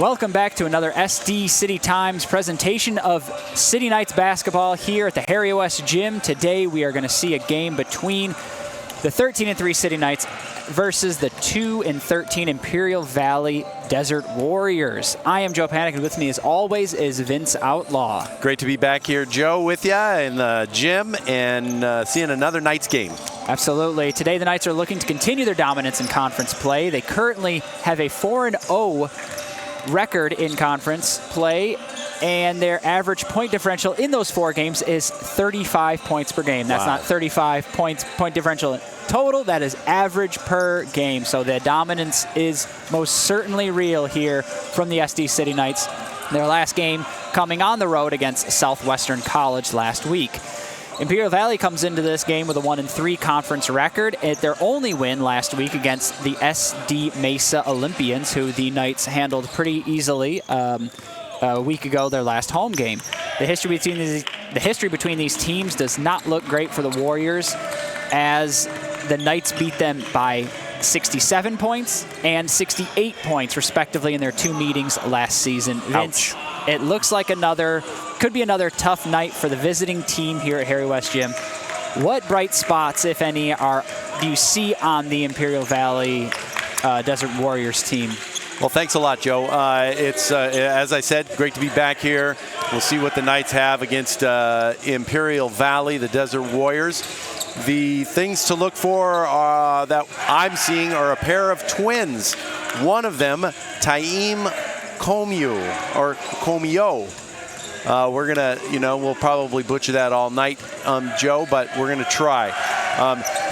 Welcome back to another SD City Times presentation of City Knights basketball here at the Harry West Gym. Today we are going to see a game between the 13-3 City Knights versus the 2-13 Imperial Valley Desert Warriors. I am Joe Panek, and with me as always is Vince Outlaw. Great to be back here, Joe, with you in the gym and seeing another Knights game. Absolutely. Today the Knights are looking to continue their dominance in conference play. They currently have a 4-0 record in conference play, and their average point differential in those 4 games is 35 points per game. That's not 35 point differential total. That is average per game. So the dominance is most certainly real here from the SD City Knights. Their last game coming on the road against Southwestern College last week. Imperial Valley comes into this game with a 1-3 conference record at their only win last week against the SD Mesa Olympians, who the Knights handled pretty easily a week ago, their last home game. The history between these teams does not look great for the Warriors, as the Knights beat them by 67 points and 68 points, respectively, in their 2 meetings last season. Vince, it looks like could be another tough night for the visiting team here at Harry West Gym. What bright spots, if any, do you see on the Imperial Valley Desert Warriors team? Well, thanks a lot, Joe. It's, as I said, great to be back here. We'll see what the Knights have against Imperial Valley, the Desert Warriors. The things to look for that I'm seeing are a pair of twins. One of them, Taim Komio, we're gonna, we'll probably butcher that all night, Joe, but we're gonna try.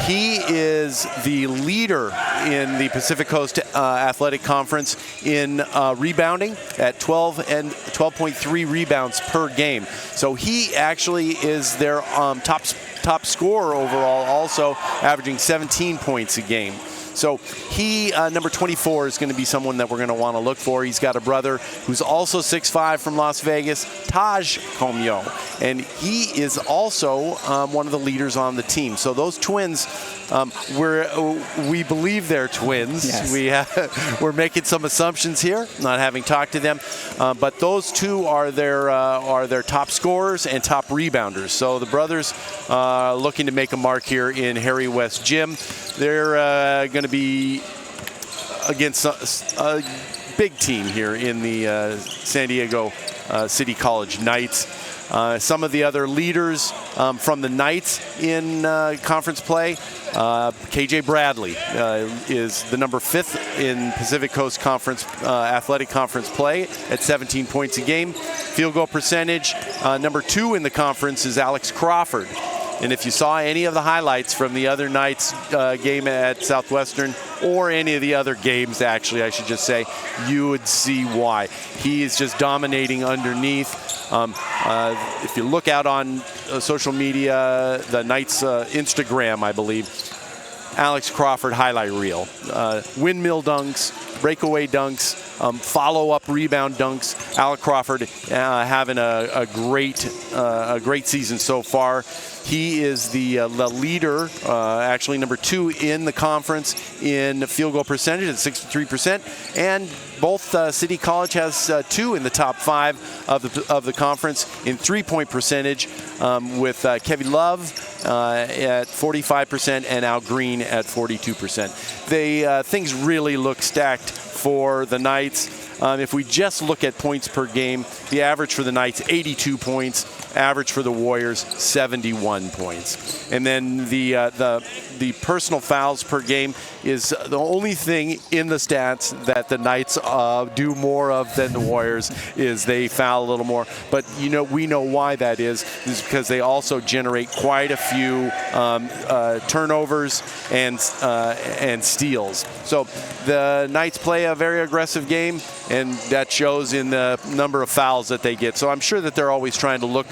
He is the leader in the Pacific Coast Athletic Conference in rebounding at 12.3 rebounds per game. So he actually is their top scorer overall, also averaging 17 points a game. So he, number 24, is going to be someone that we're going to want to look for. He's got a brother who's also 6'5" from Las Vegas, Taj Komyo, and he is also one of the leaders on the team. So those twins, we believe they're twins. Yes. We're making some assumptions here, not having talked to them, but those two are their top scorers and top rebounders. So the brothers looking to make a mark here in Harry West Gym. They're going to be against a big team here in the San Diego City College Knights. Some of the other leaders from the Knights in conference play, KJ Bradley is the number 5th in Pacific Coast Conference Athletic Conference play at 17 points a game. Field goal percentage, number 2 in the conference is Alex Crawford. And if you saw any of the highlights from the other Knights game at Southwestern, or any of the other games, actually, I should just say, you would see why. He is just dominating underneath. If you look out on social media, the Knights Instagram, I believe, Alex Crawford highlight reel. Windmill dunks, breakaway dunks, follow-up rebound dunks. Alex Crawford having a great season so far. He is the leader, actually number 2 in the conference in field goal percentage at 63%, and both City College has 2 in the top 5 of the conference in 3-point percentage, with Kevin Love at 45% and Al Green at 42%. Things really look stacked for the Knights. If we just look at points per game, the average for the Knights, 82 points. Average for the Warriors, 71 points. And then the personal fouls per game is the only thing in the stats that the Knights do more of than the Warriors, is they foul a little more. But we know why that is because they also generate quite a few turnovers and steals. So the Knights play a very aggressive game, and that shows in the number of fouls that they get. So I'm sure that they're always trying to look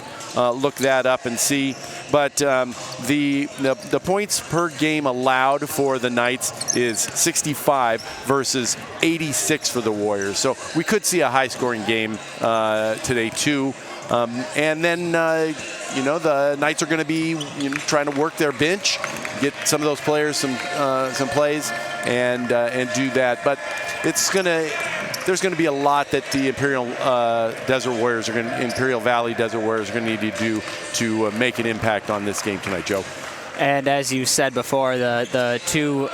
that up and see. But the points per game allowed for the Knights is 65 versus 86 for the Warriors. So we could see a high-scoring game today too. And then the Knights are going to be trying to work their bench, get some of those players some plays, and do that. But it's going to there's going to be a lot that the Imperial Valley Desert Warriors are going to need to do to make an impact on this game tonight, Joe. And as you said before, the two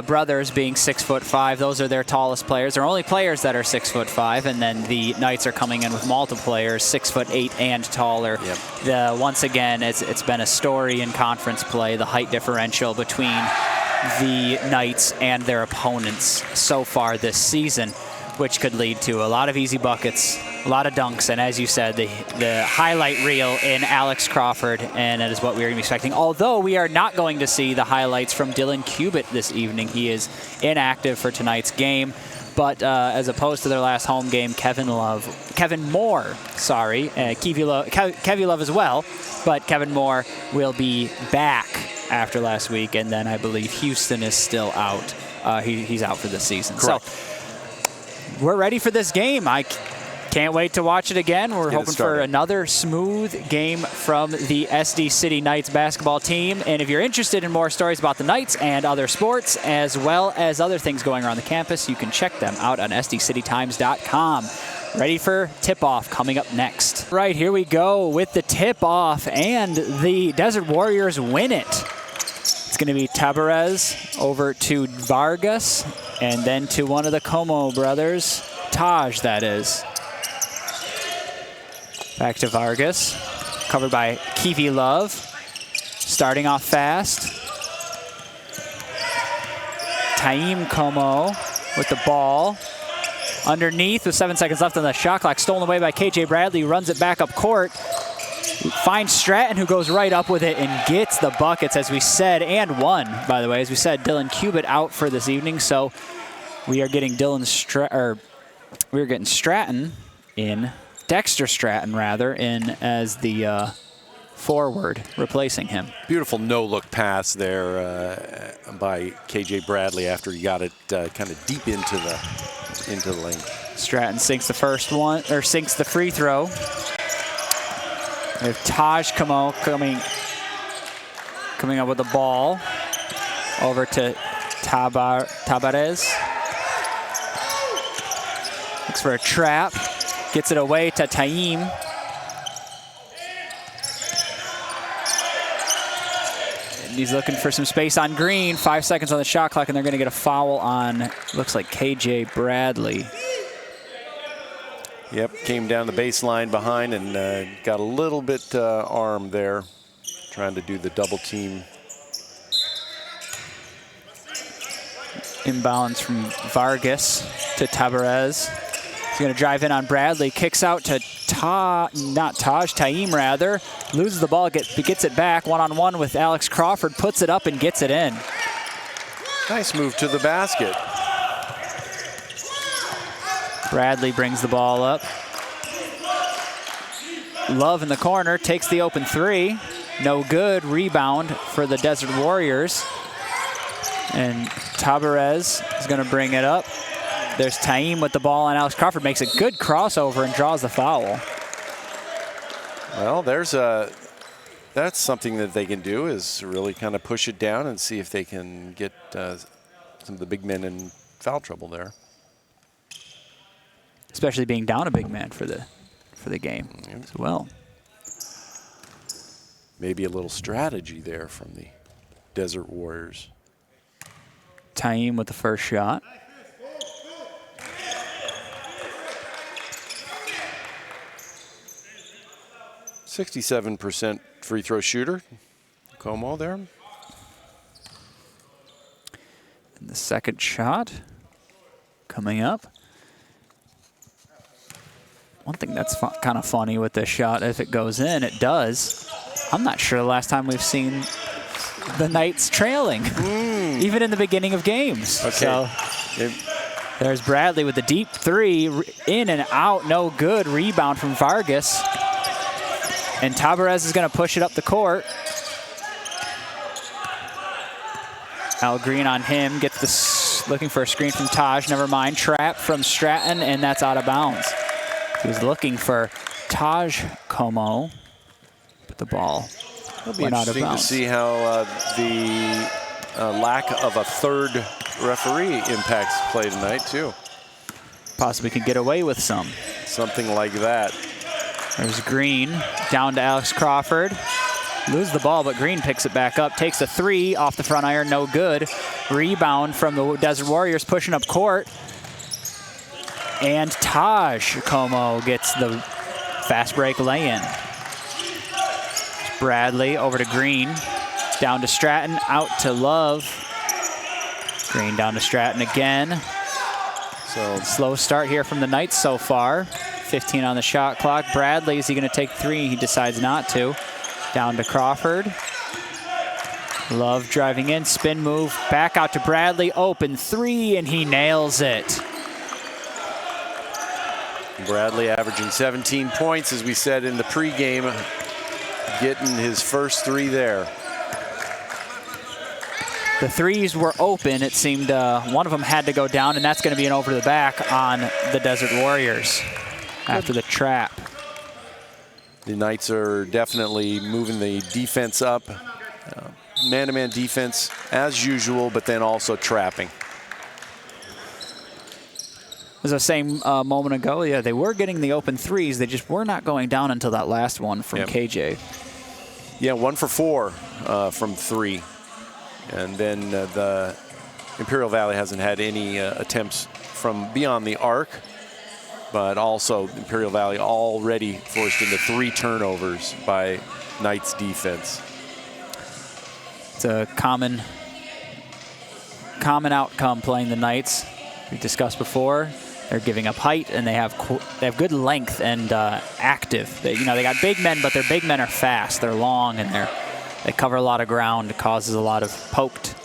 brothers being 6'5", those are their tallest players. They're only players that are 6'5", and then the Knights are coming in with multiple players, 6'8" and taller. Yep. Once again, it's been a story in conference play, the height differential between the Knights and their opponents so far this season, which could lead to a lot of easy buckets, a lot of dunks, and as you said, the highlight reel in Alex Crawford, and that is what we are going to be expecting. Although we are not going to see the highlights from Dylan Cubitt this evening. He is inactive for tonight's game. But as opposed to their last home game, Kevin Moore, Kevy Love as well, but Kevin Moore will be back after last week, and then I believe Houston is still out. He's out for the season. Correct. So we're ready for this game. I can't wait to watch it again. We're hoping for another smooth game from the SD City Knights basketball team. And if you're interested in more stories about the Knights and other sports, as well as other things going around the campus, you can check them out on sdcitytimes.com. Ready for tip-off coming up next. Right, here we go with the tip-off, and the Desert Warriors win it. It's going to be Tabarez over to Vargas, and then to one of the Como brothers, Taj, that is. Back to Vargas, covered by Kevy Love. Starting off fast. Taim Como with the ball. Underneath with 7 seconds left on the shot clock. Stolen away by KJ Bradley, runs it back up court. Finds Stratton, who goes right up with it and gets the buckets, as we said, and one, by the way. As we said, Dylan Cubitt out for this evening, so we are getting Stratton in. Dexter Stratton, rather, in as the forward, replacing him. Beautiful no-look pass there by KJ Bradley after he got it kind of deep into the lane. Stratton sinks the first one, or sinks the free throw. We have Taj Como coming up with the ball over to Tabarez. Looks for a trap. Gets it away to Taim. And he's looking for some space on Green. 5 seconds on the shot clock, and they're going to get a foul on, looks like KJ Bradley. Yep, came down the baseline behind and got a little bit armed there, trying to do the double team. Inbounds from Vargas to Tabarez. He's going to drive in on Bradley, kicks out to Taim rather. Loses the ball, gets it back, one-on-one with Alex Crawford, puts it up and gets it in. Nice move to the basket. Bradley brings the ball up. Love in the corner, takes the open three. No good, rebound for the Desert Warriors. And Tabarez is going to bring it up. There's Taim with the ball, and Alex Crawford makes a good crossover and draws the foul. Well, that's something that they can do, is really kind of push it down and see if they can get some of the big men in foul trouble there. Especially being down a big man for the game as well. Maybe a little strategy there from the Desert Warriors. Taim with the first shot. .67% free throw shooter, Como there. And the second shot coming up. One thing that's kind of funny with this shot, if it goes in, it does. I'm not sure the last time we've seen the Knights trailing, even in the beginning of games. Okay. So there's Bradley with the deep three, in and out, no good. Rebound from Vargas. And Tabarez is going to push it up the court. Al Green on him, gets this, looking for a screen from Taj, never mind. Trap from Stratton, and that's out of bounds. He was looking for Taj Como, but the ball went out of bounds. It'll be interesting to see how the lack of a third referee impacts play tonight, too. possibly can get away with some. Something like that. There's Green down to Alex Crawford. Lose the ball, but Green picks it back up. Takes a 3 off the front iron, no good. Rebound from the Desert Warriors pushing up court. And Taj Como gets the fast break lay-in. Bradley over to Green. Down to Stratton, out to Love. Green down to Stratton again. So slow start here from the Knights so far. 15 on the shot clock. Bradley, is he going to take 3? He decides not to. Down to Crawford. Love driving in, spin move, back out to Bradley, open 3, and he nails it. Bradley averaging 17 points, as we said in the pregame, getting his first 3 there. The 3s were open. It seemed one of them had to go down, and that's going to be an over the back on the Desert Warriors after the trap. The Knights are definitely moving the defense up. Man-to-man defense as usual, but then also trapping. As I was saying a moment ago, yeah, they were getting the open 3s. They just were not going down until that last one from KJ. Yeah, 1 for 4 from 3. And then the Imperial Valley hasn't had any attempts from beyond the arc, but also Imperial Valley already forced into 3 turnovers by Knights defense. It's a common outcome playing the Knights. We discussed before, they're giving up height and they have good length and active. They got big men, but their big men are fast. They're long and they cover a lot of ground. It causes a lot of poked,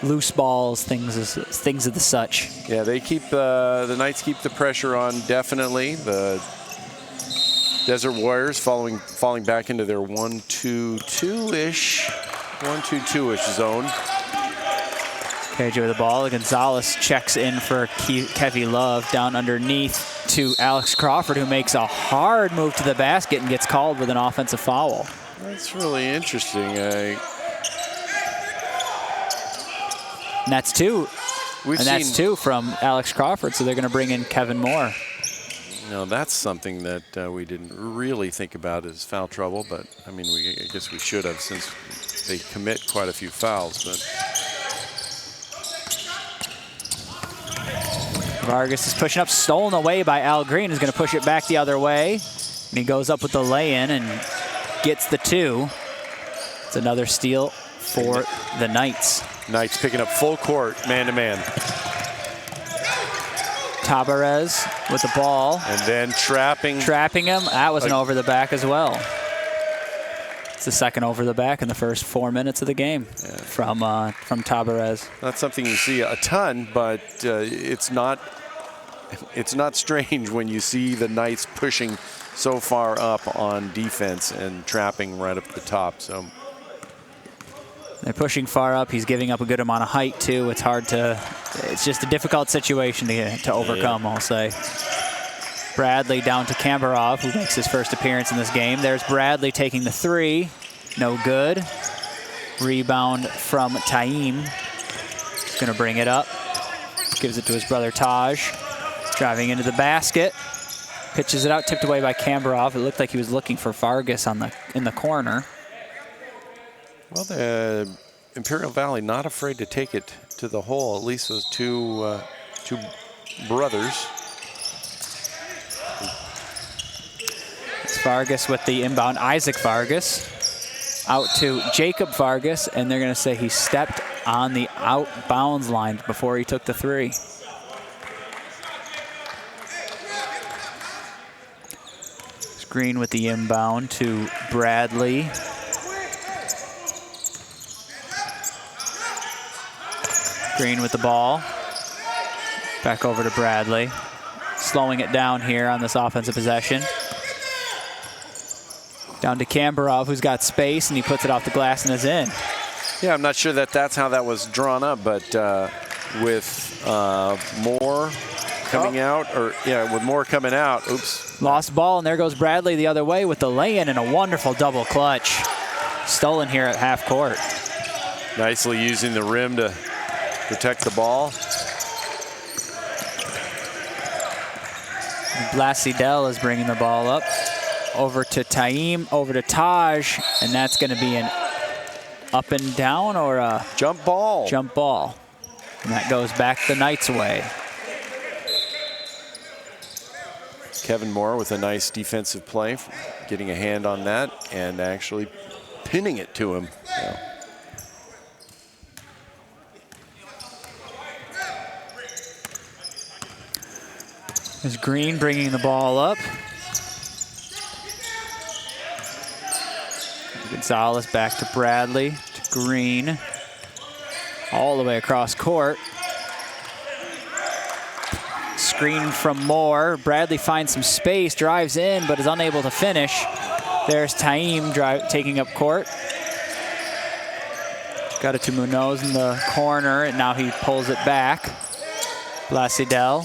loose balls, things of the such. Yeah, they keep the Knights keep the pressure on definitely. The Desert Warriors falling back into their 1-2-2-ish. 1-2-2-ish zone. KJ with the ball. Gonzalez checks in for Kevy Love down underneath to Alex Crawford, who makes a hard move to the basket and gets called with an offensive foul. That's really interesting. And that's 2. That's 2 from Alex Crawford, so they're going to bring in Kevin Moore. Now that's something that we didn't really think about as foul trouble, but I mean, I guess we should have, since they commit quite a few fouls. But Vargas is pushing up, stolen away by Al Green, who's going to push it back the other way. And he goes up with the lay-in and gets the 2. It's another steal for the Knights. Knights picking up full court, man-to-man. Tabarez with the ball. And then trapping him. That was an over the back as well. It's the second over the back in the first 4 minutes of the game from Tabarez. Not something you see a ton, but it's not strange when you see the Knights pushing so far up on defense and trapping right up the top. So they're pushing far up. He's giving up a good amount of height too. It's just a difficult situation to overcome, I'll say. Bradley down to Kambarov, who makes his first appearance in this game. There's Bradley taking the 3. No good. Rebound from Taim. He's going to bring it up. Gives it to his brother Taj. Driving into the basket. Pitches it out, tipped away by Kambarov. It looked like he was looking for Vargas in the corner. Well, the Imperial Valley not afraid to take it to the hole, at least those two brothers. It's Vargas with the inbound. Isaac Vargas out to Jacob Vargas, and they're going to say he stepped on the outbounds line before he took the 3. Green with the inbound to Bradley. Green with the ball. Back over to Bradley. Slowing it down here on this offensive possession. Down to Kambarov, who's got space, and he puts it off the glass and is in. Yeah, I'm not sure that's how that was drawn up, but with Moore coming out, with Moore coming out, oops. Lost ball, and there goes Bradley the other way with the lay-in and a wonderful double clutch. Stolen here at half court. Nicely using the rim to protect the ball. Blasidel is bringing the ball up. Over to Taim, over to Taj, and that's going to be an up and down or a jump ball. Jump ball. And that goes back the Knights' way. Kevin Moore with a nice defensive play, getting a hand on that and actually pinning it to him. Yeah. There's Green bringing the ball up. Gonzalez back to Bradley, to Green. All the way across court. Screen from Moore. Bradley finds some space, drives in, but is unable to finish. There's Taim taking up court. Got it to Munoz in the corner, and now he pulls it back. Blasidel.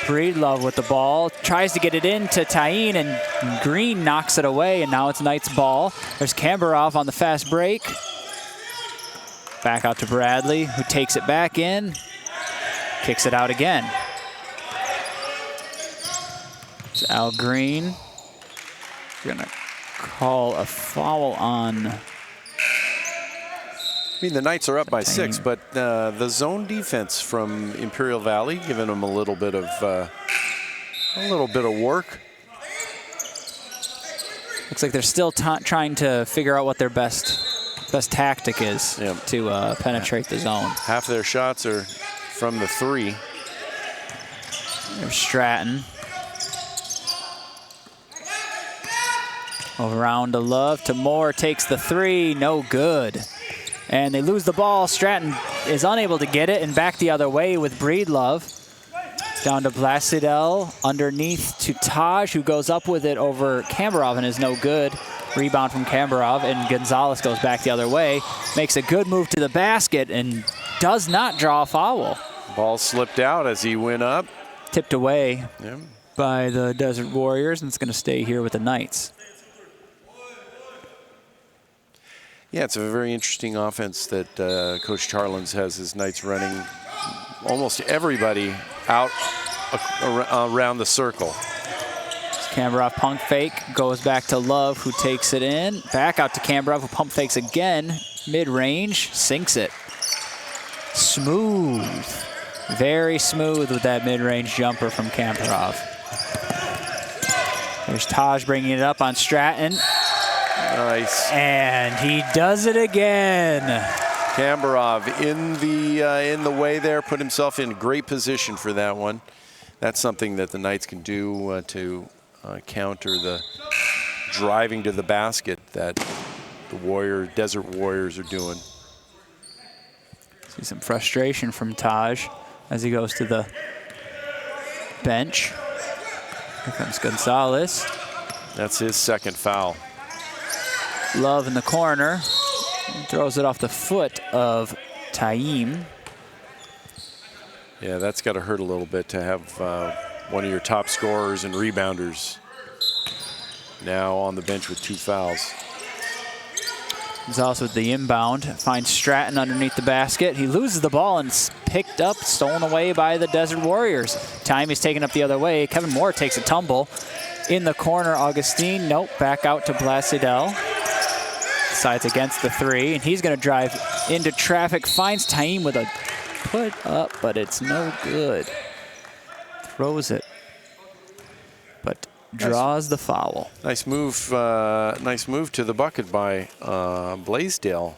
Breedlove with the ball, tries to get it into Taim, and Green knocks it away, and now it's Knights' ball. There's Kambarov on the fast break. Back out to Bradley, who takes it back in, kicks it out again. It's Al Green. Gonna call a foul on. I mean, the Knights are up by 6, but the zone defense from Imperial Valley giving them a little bit of work. Looks like they're still trying to figure out what their best tactic is to penetrate the zone. Half of their shots are from the 3. There's Stratton. Around to Love, to Moore, takes the 3, no good. And they lose the ball. Stratton is unable to get it, and back the other way with Breedlove. Down to Blasidel, underneath to Taj, who goes up with it over Kambarov and is no good. Rebound from Kambarov, and Gonzalez goes back the other way. Makes a good move to the basket and does not draw a foul. Ball slipped out as he went up. Tipped away by the Desert Warriors, and it's going to stay here with the Knights. Yeah, it's a very interesting offense that Coach Charlins has his Knights running almost everybody out around the circle. Kambarov pump fake, goes back to Love, who takes it in. Back out to Kambarov, who pump fakes again. Mid-range, sinks it. Smooth. Very smooth with that mid-range jumper from Kambarov. There's Taj bringing it up on Stratton. Nice. And he does it again. Kambarov in the way there, put himself in great position for that one. That's something that the Knights can do to counter the driving to the basket that the Desert Warriors are doing. See some frustration from Taj as he goes to the bench. Here comes Gonzalez. That's his second foul. Love in the corner. Throws it off the foot of Taim. Yeah, that's got to hurt a little bit to have one of your top scorers and rebounders now on the bench with 2 fouls. Gonzalez with the inbound. Finds Stratton underneath the basket. He loses the ball and it's picked up, stolen away by the Desert Warriors. Taim is taken up the other way. Kevin Moore takes a tumble. In the corner, Augustine. Nope, back out to Blasidel. Decides against the 3, and he's going to drive into traffic. Finds Taim with a put up, but it's no good. Throws it, but draws the foul. Nice move. Nice move to the bucket by Blaisdell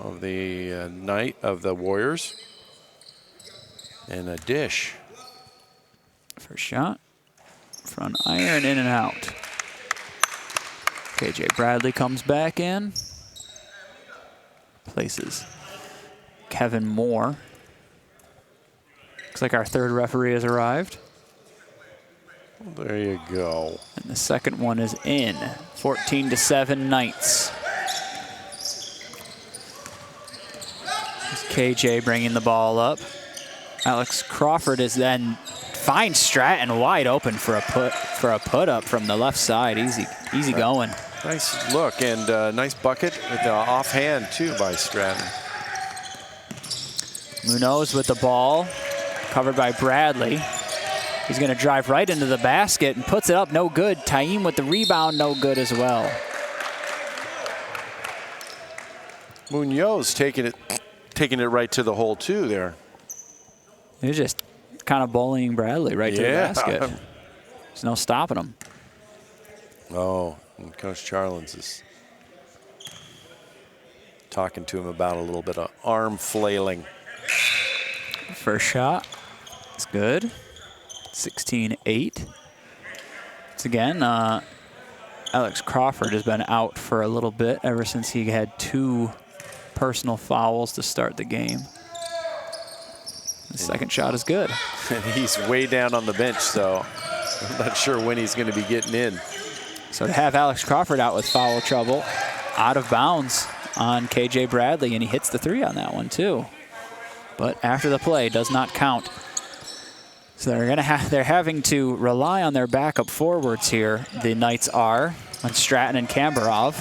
of the Warriors, and a dish. First shot, front iron, in and out. KJ Bradley comes back in. Places Kevin Moore. Looks like our third referee has arrived. Well, there you go. And the second one is in. 14-7 Knights. There's KJ bringing the ball up. Alex Crawford is then finds Stratton wide open for a put up from the left side. Easy going. Nice look and nice bucket with the offhand too by Stratton. Munoz with the ball, covered by Bradley. He's going to drive right into the basket and puts it up, no good. Taim with the rebound, no good as well. Munoz taking it right to the hole too there. He was just kind of bullying Bradley right to the basket. There's no stopping him. Oh, and Coach Charlins is talking to him about a little bit of arm flailing. First shot, it's good. 16-8. Once again, Alex Crawford has been out for a little bit ever since he had 2 personal fouls to start the game. The second shot is good. And he's way down on the bench, so I'm not sure when he's going to be getting in. So to have Alex Crawford out with foul trouble, out of bounds on KJ Bradley, and he hits the 3 on that one too. But after the play, does not count. So they're having to rely on their backup forwards here. The Knights are on Stratton and Kambarov.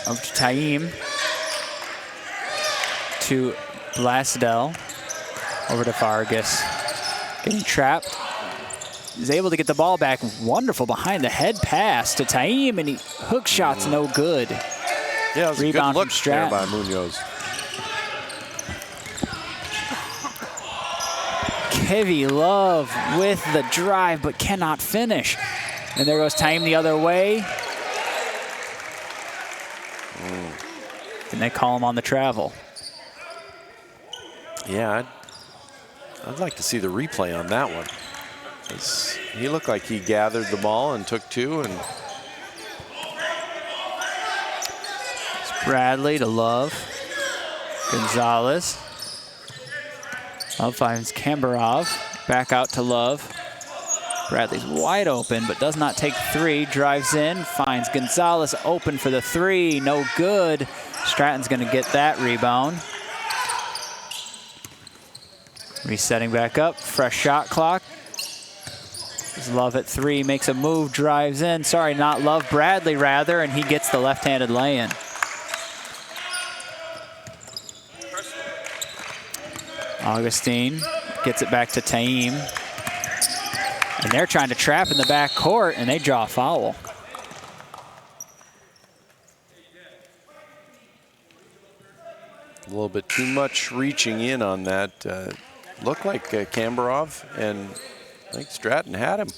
Up to Taim. To Blasdell. Over to Vargas. Getting trapped. He's able to get the ball back. Wonderful behind the head pass to Taim, and hook shot's no good. Yeah, it was rebound a good look from Stratton there by Munoz. Heavy Love with the drive, but cannot finish. And there goes Taim the other way. And they call him on the travel. Yeah, I'd like to see the replay on that one. He looked like he gathered the ball and took 2. And it's Bradley to Love. Gonzalez. Love finds Kambarov. Back out to Love. Bradley's wide open, but does not take 3. Drives in, finds Gonzalez open for the 3. No good. Stratton's going to get that rebound. Resetting back up. Fresh shot clock. Love at 3, makes a move, drives in. Sorry, not Love, Bradley rather, and he gets the left-handed lay-in. Augustine gets it back to Taim. And they're trying to trap in the back court, and they draw a foul. a little bit too much reaching in on that. Looked like Kambarov, and I think Stratton had him.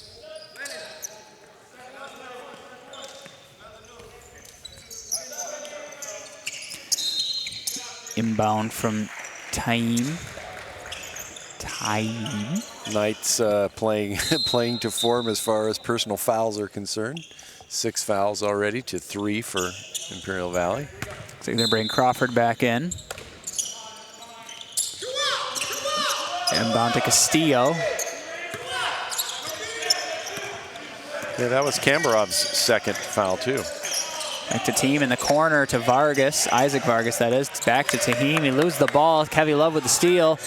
Inbound from Taim. Knights playing to form as far as personal fouls are concerned. 6 fouls already to 3 for Imperial Valley. So they're going to bring Crawford back in. Inbound to Castillo. Yeah, that was Kambarov's second foul too. Back to Team in the corner to Vargas, Isaac Vargas that is. Back to Tahim, he loses the ball. Kevy Love with the steal,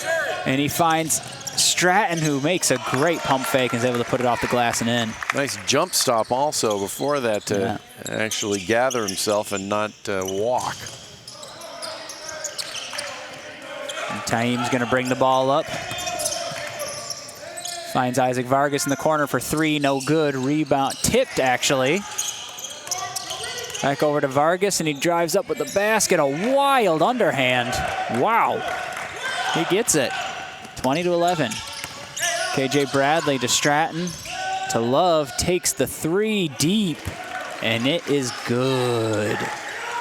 and he finds Stratton, who makes a great pump fake and is able to put it off the glass and in. Nice jump stop also before that to actually gather himself and not walk. And Tahim's going to bring the ball up. Finds Isaac Vargas in the corner for 3, no good. Rebound, tipped actually. Back over to Vargas, and he drives up with the basket. A wild underhand. Wow. He gets it. 20-11. KJ Bradley to Stratton. To Love, takes the 3 deep, and it is good.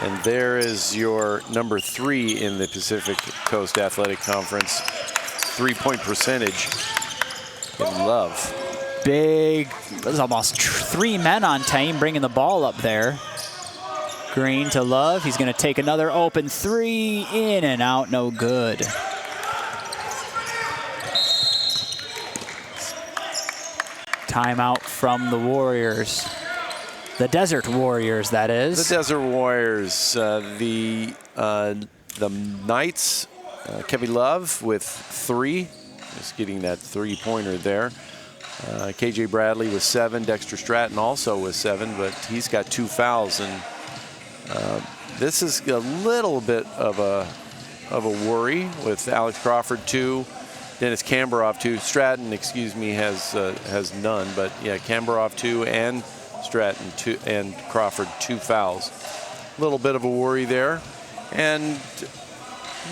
And there is your number 3 in the Pacific Coast Athletic Conference. 3-point percentage in Love. Big, there's almost 3 men on Taim bringing the ball up there. Green to Love. He's going to take another open 3, in and out, no good. Timeout from the Warriors. The Desert Warriors, that is. The Desert Warriors. The Knights, Kevy Love with 3. Just getting that 3-pointer there. KJ Bradley with 7. Dexter Stratton also with 7, but he's got 2 fouls. And this is a little bit of a of a worry with Alex Crawford 2, Dennis Kambarov 2. Stratton, excuse me, has none, but yeah, Kambarov 2 and Stratton 2 and Crawford 2 fouls. A little bit of a worry there, and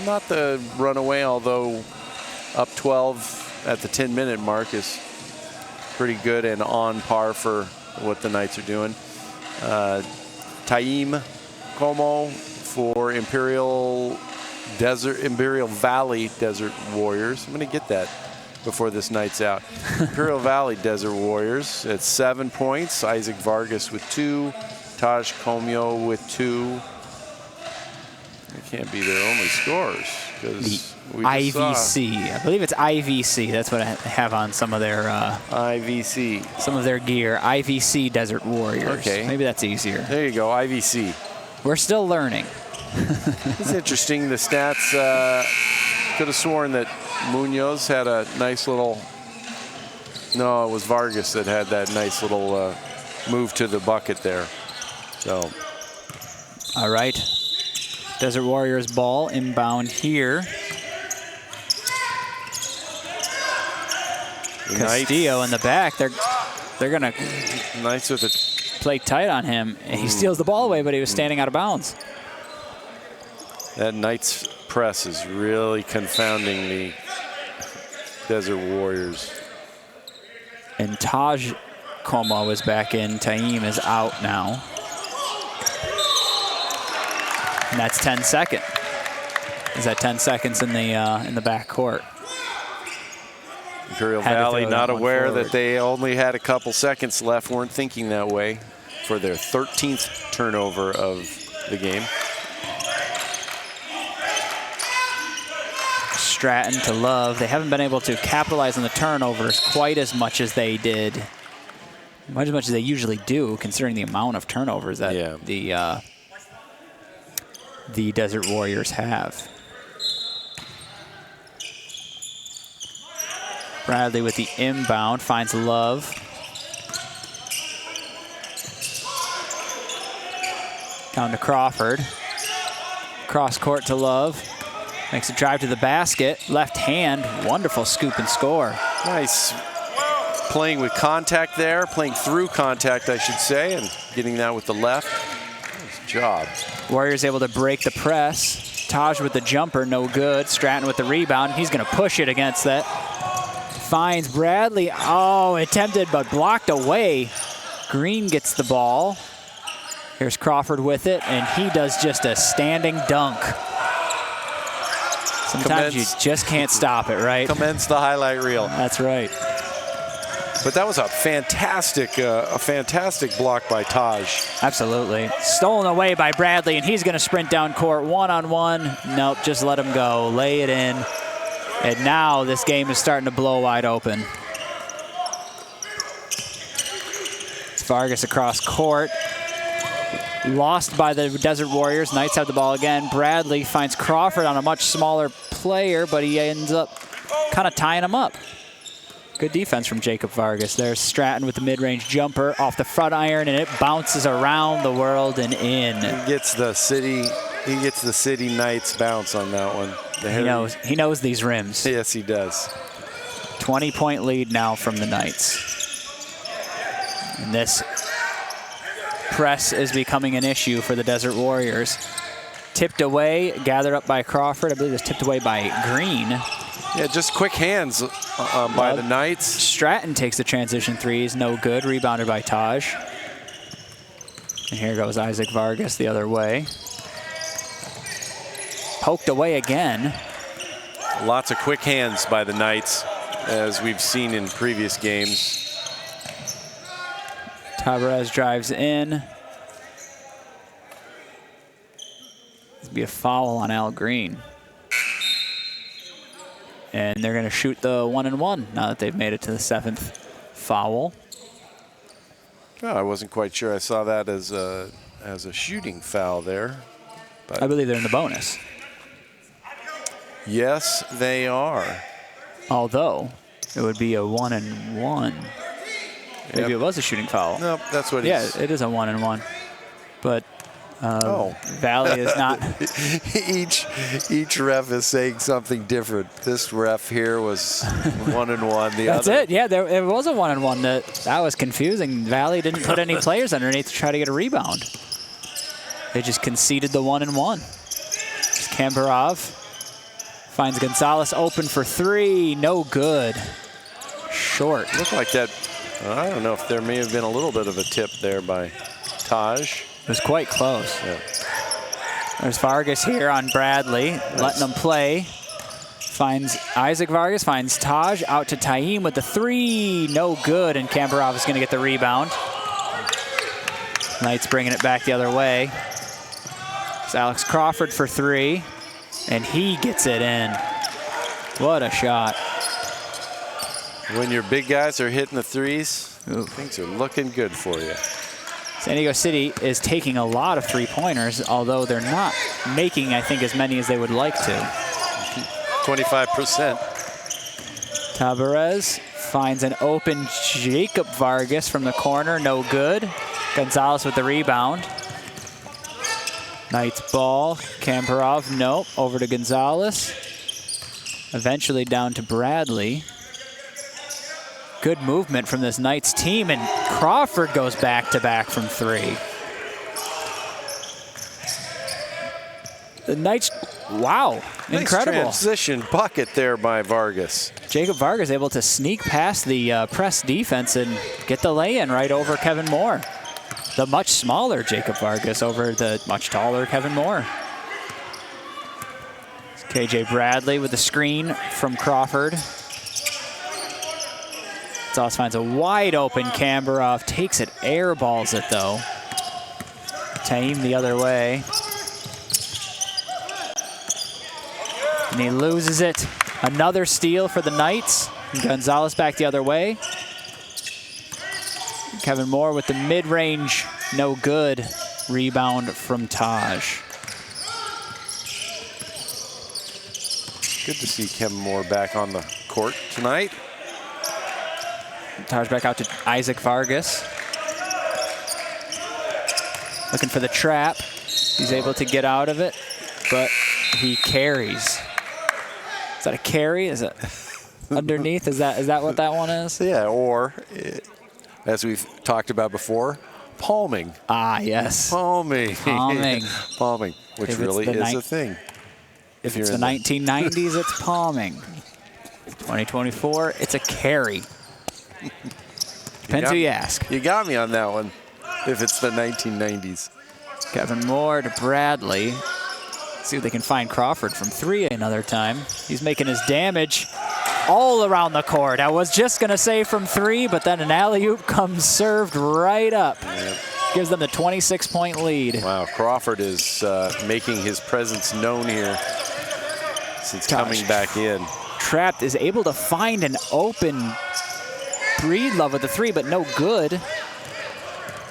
not the runaway, although up 12 at the 10-minute mark is pretty good and on par for what the Knights are doing. Taim Como for Imperial Valley Desert Warriors. I'm going to get that before this night's out. Imperial Valley Desert Warriors at 7 points. Isaac Vargas with 2. Taj Comio with 2. It can't be their only scores because we IVC. I believe it's IVC. That's what I have on some of their IVC. Some of their gear. IVC Desert Warriors. Okay. Maybe that's easier. There you go, IVC. We're still learning. It's interesting. The stats could have sworn that Munoz had a nice little. No, it was Vargas that had that nice little move to the bucket there. So. All right. Desert Warriors ball inbound here. Castillo in the back. They're gonna Knights with it. Play tight on him. And he steals the ball away, but he was standing out of bounds. That Knights press is really confounding the Desert Warriors. And Taj Como is back in. Taim is out now. And that's 10 seconds. Is that 10 seconds in the back court? Imperial Valley not aware that they only had a couple seconds left, weren't thinking that way for their 13th turnover of the game. Stratton to Love. They haven't been able to capitalize on the turnovers quite as much as they did, much as they usually do, considering the amount of turnovers that the Desert Warriors have. Bradley with the inbound, finds Love. Down to Crawford. Cross court to Love. Makes a drive to the basket. Left hand, wonderful scoop and score. Nice playing with contact there, playing through contact, I should say, and getting that with the left. Nice job. Warriors able to break the press. Taj with the jumper, no good. Stratton with the rebound. He's going to push it against that. Finds Bradley. Oh, attempted but blocked away. Green gets the ball. Here's Crawford with it, and he does just a standing dunk. Sometimes you just can't stop it, right? Commence the highlight reel. That's right. But that was a fantastic block by Taj. Absolutely. Stolen away by Bradley, and he's going to sprint down court one-on-one. Nope, just let him go. Lay it in. And now this game is starting to blow wide open. It's Vargas across court. Lost by the Desert Warriors. Knights have the ball again. Bradley finds Crawford on a much smaller player, but he ends up kind of tying him up. Good defense from Jacob Vargas. There's Stratton with the mid-range jumper off the front iron, and it bounces around the world and in. He gets the city Knights bounce on that one. He knows these rims. Yes, he does. 20-point lead now from the Knights. And this press is becoming an issue for the Desert Warriors. Tipped away, gathered up by Crawford. I believe it's tipped away by Green. Yeah, just quick hands by the Knights. Stratton takes the transition threes, no good. Rebounded by Taj. And here goes Isaac Vargas the other way. Poked away again. Lots of quick hands by the Knights, as we've seen in previous games. Tavares drives in. There'll be a foul on Al Green. And they're going to shoot the 1-and-1 now that they've made it to the 7th foul. Oh, I wasn't quite sure. I saw that as a shooting foul there. But I believe they're in the bonus. Yes, they are. Although it would be a 1-and-1. Maybe it was a shooting foul. Nope, that's what it is a 1-and-1. But Valley is not. each ref is saying something different. This ref here was 1-1. That's it. Yeah, it was a 1-1. That was confusing. Valley didn't put any players underneath to try to get a rebound. They just conceded the 1-1. Kambarov finds Gonzalez open for 3. No good. Short. Looked like that. I don't know if there may have been a little bit of a tip there by Taj. It was quite close. Yeah. There's Vargas here on Bradley, letting him play. Finds Isaac Vargas, finds Taj, out to Taim with the 3. No good, and Kambarov is going to get the rebound. Knights bringing it back the other way. It's Alex Crawford for 3, and he gets it in. What a shot. When your big guys are hitting the 3s, things are looking good for you. San Diego City is taking a lot of 3-pointers, although they're not making, I think, as many as they would like to. 25%. Tabarez finds an open Jacob Vargas from the corner. No good. Gonzalez with the rebound. Knights ball. Kambarov, nope. Over to Gonzalez. Eventually down to Bradley. Good movement from this Knights team, and Crawford goes back-to-back from 3. The Knights, wow, nice incredible. Transition bucket there by Vargas. Jacob Vargas able to sneak past the press defense and get the lay-in right over Kevin Moore. The much smaller Jacob Vargas over the much taller Kevin Moore. It's KJ Bradley with the screen from Crawford. Gonzalez finds a wide open Kambarov, takes it, airballs it though. Taim the other way. And he loses it. Another steal for the Knights. Gonzalez back the other way. Kevin Moore with the mid-range, no good. Rebound from Taj. Good to see Kevin Moore back on the court tonight. Taj back out to Isaac Vargas. Looking for the trap. He's able to get out of it, but he carries. Is that a carry? Is it underneath? Is that what that one is? Yeah, or as we've talked about before, palming. Ah, yes. Palming. Palming. Palming, which really is a thing. If it's the 1990s, it's palming. 2024, it's a carry. Depends who you ask. You got me on that one, if it's the 1990s. Kevin Moore to Bradley. See if they can find Crawford from 3 another time. He's making his damage all around the court. I was just going to say from 3, but then an alley-oop comes served right up. Yep. Gives them the 26-point lead. Wow, Crawford is making his presence known here since coming back in. Trapped is able to find an open Breedlove with the 3, but no good.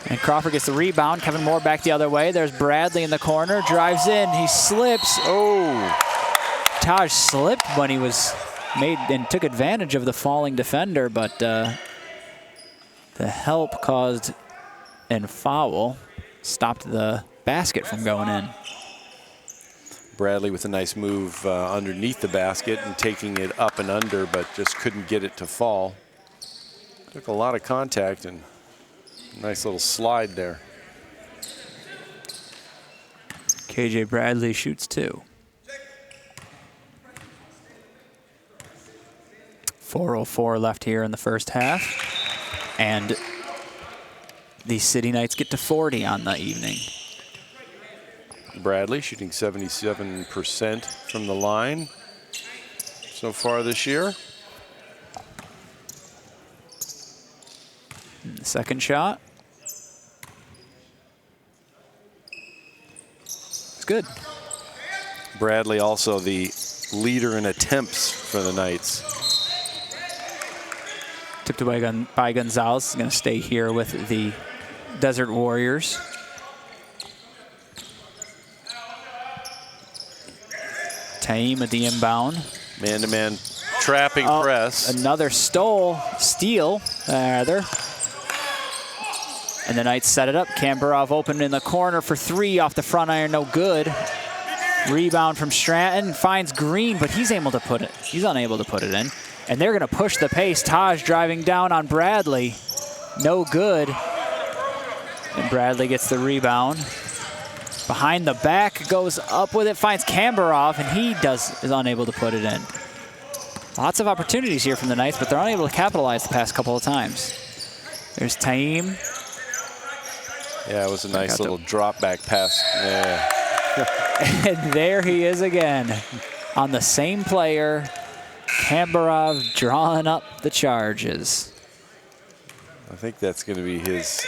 And Crawford gets the rebound. Kevin Moore back the other way. There's Bradley in the corner. Drives in. He slips. Oh. Taj slipped when he was made and took advantage of the falling defender, but the help caused and foul stopped the basket from going in. Bradley with a nice move underneath the basket and taking it up and under, but just couldn't get it to fall. Took a lot of contact and nice little slide there. KJ Bradley shoots 2. 4:04 left here in the first half. And the City Knights get to 40 on the evening. Bradley shooting 77% from the line so far this year. And the second shot. It's good. Bradley also the leader in attempts for the Knights. Tipped away by Gonzalez. He's going to stay here with the Desert Warriors. Taim at the inbound. Man-to-man trapping press. Another steal, rather. And the Knights set it up. Kambarov open in the corner for 3 off the front iron, no good. Rebound from Stratton, finds Green, but he's unable to put it in. And they're gonna push the pace. Taj driving down on Bradley, no good. And Bradley gets the rebound. Behind the back, goes up with it, finds Kambarov, and he is unable to put it in. Lots of opportunities here from the Knights, but they're unable to capitalize the past couple of times. There's Taim. Yeah, it was a nice little drop back pass. Yeah. And there he is again on the same player. Kambarov drawing up the charges. I think that's going to be his.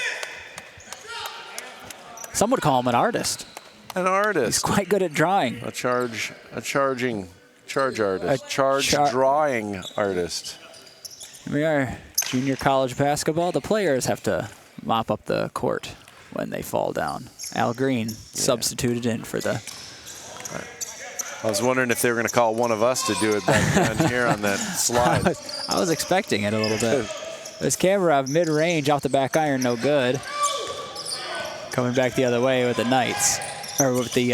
Some would call him an artist. An artist. He's quite good at drawing. A charge artist. Drawing artist. Here we are, junior college basketball. The players have to mop up the court when they fall down. Al Green substituted in for the. I was wondering if they were going to call one of us to do it back down here on that slide. I was expecting it a little bit. There's Kambarov mid-range off the back iron, no good. Coming back the other way with the Knights, or with the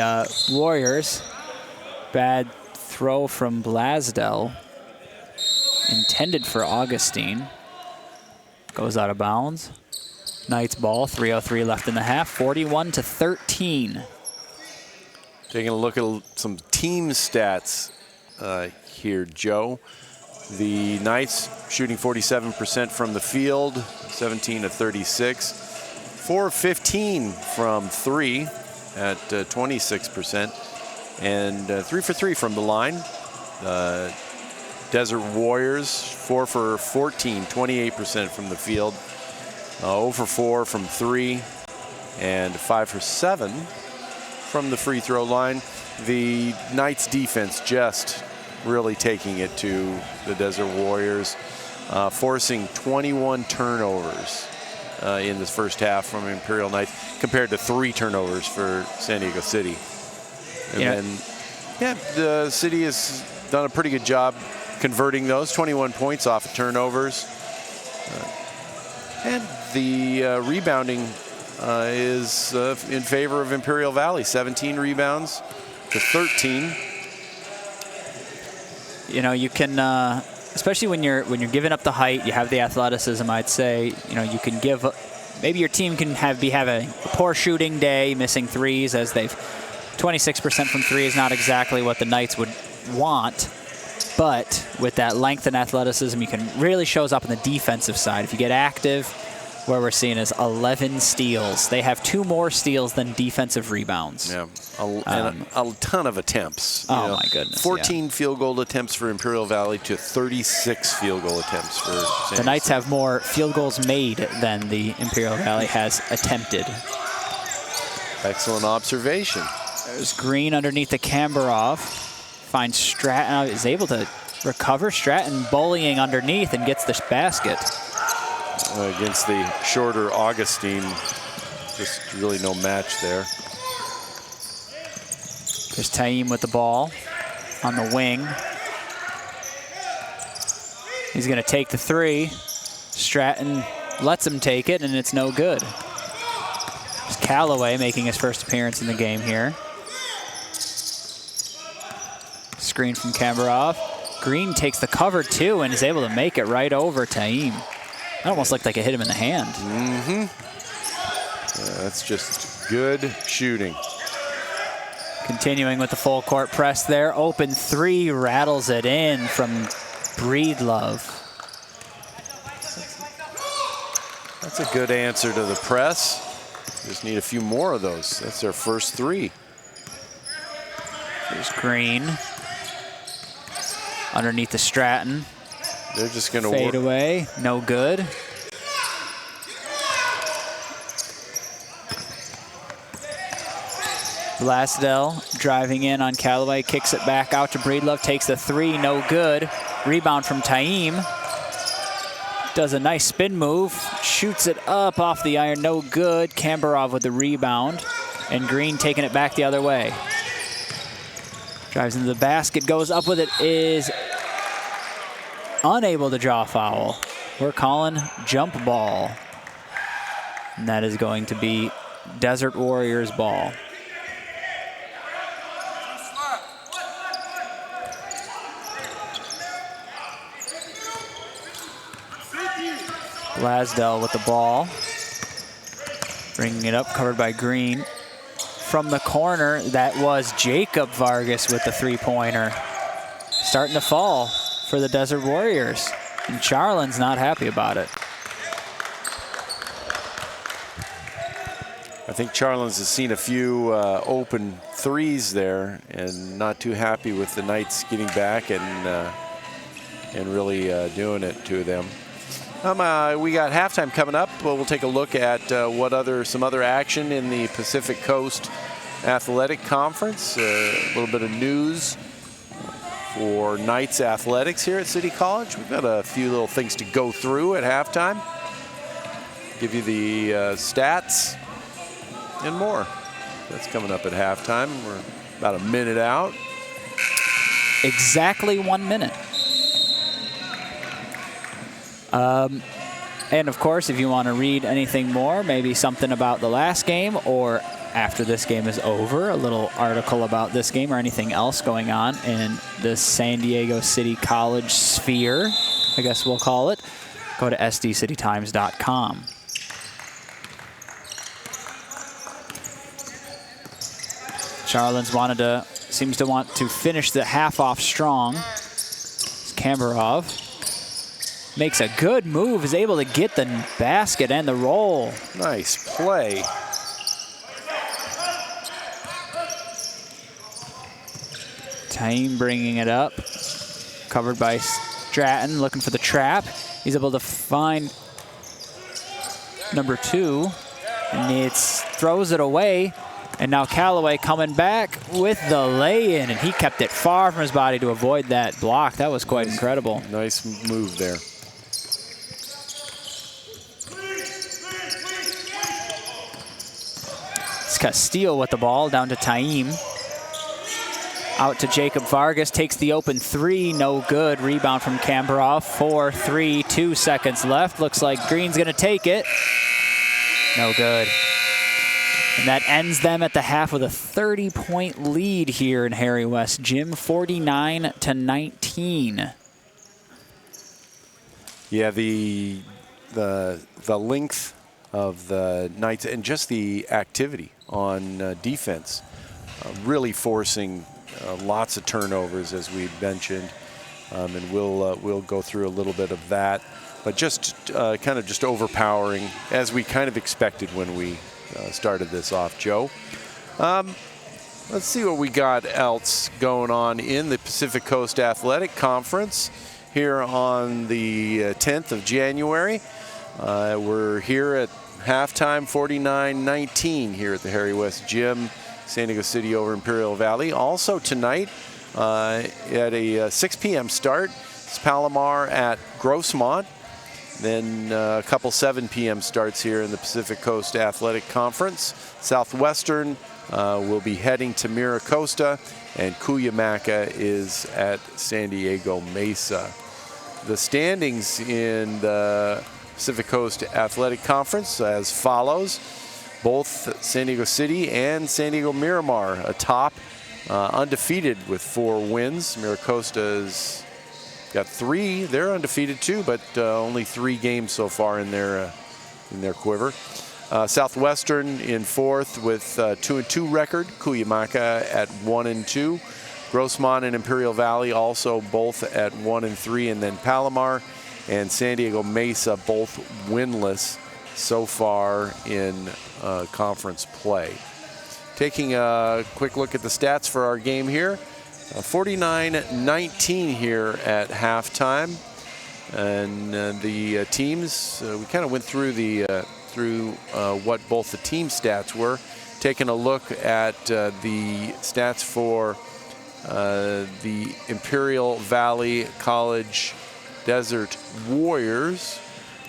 Warriors. Bad throw from Blasdell. Intended for Augustine. Goes out of bounds. Knights ball, 3:03 left in the half, 41-13. Taking a look at some team stats here, Joe. The Knights shooting 47% from the field, 17 of 36. 4 of 15 from 3 at 26%. And 3 for 3 from the line. Desert Warriors, 4 for 14, 28% from the field. 0 for 4 from 3 and 5 for 7 from the free throw line. The Knights defense just really taking it to the Desert Warriors, forcing 21 turnovers in this first half from Imperial Knights compared to 3 turnovers for San Diego City. And then, the city has done a pretty good job converting those 21 points off of turnovers. And the rebounding is in favor of Imperial Valley, 17 rebounds to 13. You know, you can, especially when you're giving up the height, you have the athleticism. I'd say, you know, you can give. Maybe your team can have a poor shooting day, missing threes, as they've 26% from 3 is not exactly what the Knights would want. But with that length and athleticism, you can really shows up on the defensive side. If you get active, where we're seeing is 11 steals. They have 2 more steals than defensive rebounds. Yeah, and a ton of attempts. Oh, my goodness. 14 field goal attempts for Imperial Valley to 36 field goal attempts for San Diego. The Knights have more field goals made than the Imperial Valley has attempted. Excellent observation. There's Green underneath the Kambarov. Finds Stratton, is able to recover. Stratton bullying underneath and gets the basket. Against the shorter Augustine, just really no match there. There's Taim with the ball on the wing. He's going to take the 3. Stratton lets him take it, and it's no good. There's Callaway making his first appearance in the game here. Screen from Kambarov. Green takes the cover, too, and is able to make it right over Taim. That almost looked like it hit him in the hand. Mm-hmm. Yeah, that's just good shooting. Continuing with the full court press there. Open 3, rattles it in from Breedlove. That's a good answer to the press. Just need a few more of those. That's their first 3. There's Green. Underneath the Stratton. They're just going to fade away, no good. Blasdell driving in on Callaway, kicks it back out to Breedlove, takes the 3, no good. Rebound from Taim. Does a nice spin move, shoots it up off the iron, no good. Kambarov with the rebound, and Green taking it back the other way. Drives into the basket, goes up with it, is unable to draw a foul. We're calling jump ball. And that is going to be Desert Warriors ball. Blasdell with the ball. Bringing it up, covered by Green. From the corner, that was Jacob Vargas with the three-pointer. Starting to fall for the Desert Warriors. And Charlin's not happy about it. I think Charlin's has seen a few open threes there and not too happy with the Knights getting back and really doing it to them. We got halftime coming up. We'll take a look at some other action in the Pacific Coast Athletic Conference. A little bit of news for Knights athletics here at City College. We've got a few little things to go through at halftime. Give you the stats and more. That's coming up at halftime. We're about a minute out. Exactly 1 minute. And of course, if you want to read anything more, maybe something about the last game or after this game is over, a little article about this game or anything else going on in the San Diego City College sphere, I guess we'll call it, go to sdcitytimes.com. Charlin's seems to want to finish the half off strong. Kambarov makes a good move, is able to get the basket and the roll. Nice play. Taim bringing it up. Covered by Stratton, looking for the trap. He's able to find number 2. And throws it away. And now Callaway coming back with the lay-in. And he kept it far from his body to avoid that block. That was quite incredible. Nice move there. Castillo with the ball, down to Taim. Out to Jacob Vargas, takes the open 3, no good. Rebound from Kambarov, 4-3, 2 seconds left. Looks like Green's gonna take it. No good. And that ends them at the half with a 30-point lead here in Harry West Gym, 49-19. Yeah, the length of the Knights and just the activity on defense, really forcing lots of turnovers, as we mentioned, and we'll go through a little bit of that, but just kind of just overpowering, as we kind of expected when we started this off, Joe. Let's see what we got else going on in the Pacific Coast Athletic Conference here on the 10th of January. We're here at halftime, 49-19 here at the Harry West Gym, San Diego City over Imperial Valley. Also tonight at a 6 p.m. start, it's Palomar at Grossmont. Then a couple 7 p.m. starts here in the Pacific Coast Athletic Conference. Southwestern will be heading to Mira Costa, and Cuyamaca is at San Diego Mesa. The standings in the Pacific Coast Athletic Conference as follows. Both San Diego City and San Diego Miramar atop, undefeated with 4 wins. Mira Costa's got 3. They're undefeated too, but only 3 games so far in their quiver. Southwestern in 4th with 2-2 record. Cuyamaca at 1-2. Grossmont and Imperial Valley also both at 1-3, and then Palomar and San Diego Mesa both winless so far in conference play. Taking a quick look at the stats for our game here. 49-19 here at halftime, and the teams, we kind of went through what both the team stats were. Taking a look at the stats for the Imperial Valley College Desert Warriors.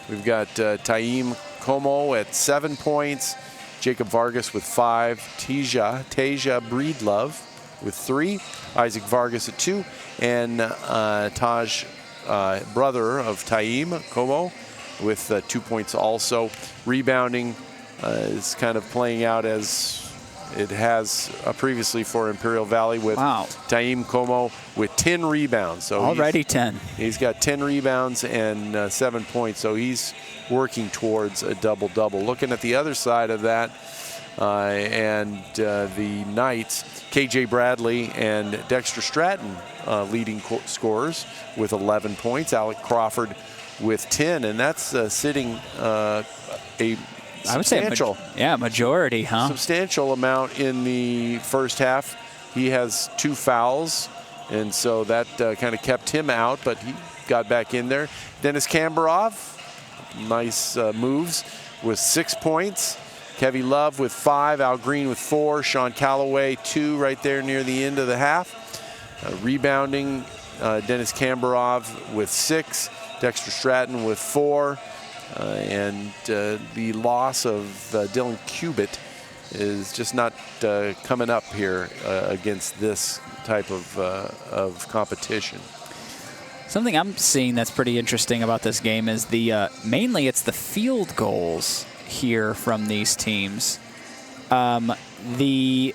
We've got Taim Como at 7 points, Jacob Vargas with 5, Tasia Breedlove with 3, Isaac Vargas at 2, and Taj, brother of Taim Como, with 2 points also. Rebounding is kind of playing out as it has previously for Imperial Valley with Taim Como with 10 rebounds. So already 10. He's got 10 rebounds and 7 points, so he's working towards a double-double. Looking at the other side of that, and the Knights, KJ Bradley and Dexter Stratton leading scorers with 11 points. Alec Crawford with 10, and that's sitting I would say majority, huh? Substantial amount in the first half. He has 2 fouls, and so that kind of kept him out, but he got back in there. Dennis Kambarov, nice moves with 6 points. Kevy Love with 5, Al Green with 4, Sean Calloway 2 right there near the end of the half. Rebounding, Dennis Kambarov with 6, Dexter Stratton with 4. And the loss of Dylan Cubitt is just not coming up here against this type of competition. Something I'm seeing that's pretty interesting about this game is mainly it's the field goals here from these teams. The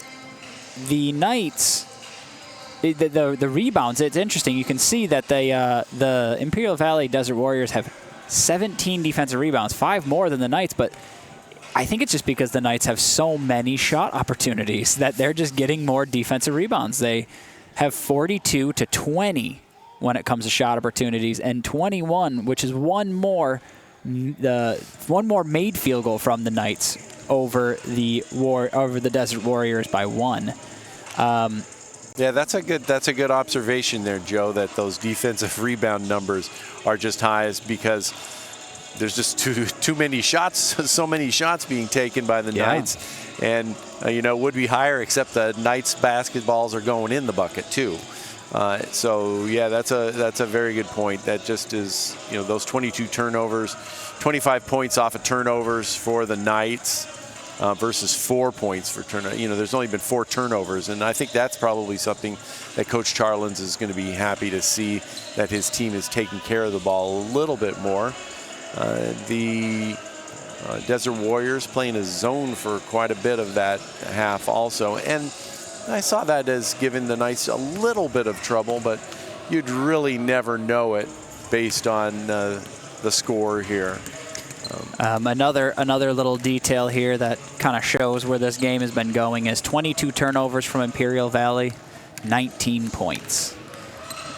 Knights, the rebounds. It's interesting. You can see that the Imperial Valley Desert Warriors have 17 defensive rebounds, 5 more than the Knights, but I think it's just because the Knights have so many shot opportunities that they're just getting more defensive rebounds. They have 42 to 20 when it comes to shot opportunities, and 21, which is one more made field goal from the Knights over the Desert Warriors by 1. Yeah, that's a good observation there, Joe, that those defensive rebound numbers are just highest because there's just too many shots, so many shots being taken by the Knights, and would be higher, except the Knights basketballs are going in the bucket too. So yeah, that's a very good point. That just is, those 22 turnovers, 25 points off of turnovers for the Knights. Versus 4 points for turnover. There's only been 4 turnovers, and I think that's probably something that Coach Charlins is going to be happy to see, that his team is taking care of the ball a little bit more. The Desert Warriors playing a zone for quite a bit of that half also, and I saw that as giving the Knights a little bit of trouble, but you'd really never know it based on the score here. Another little detail here that kind of shows where this game has been going is 22 turnovers from Imperial Valley, 19 points.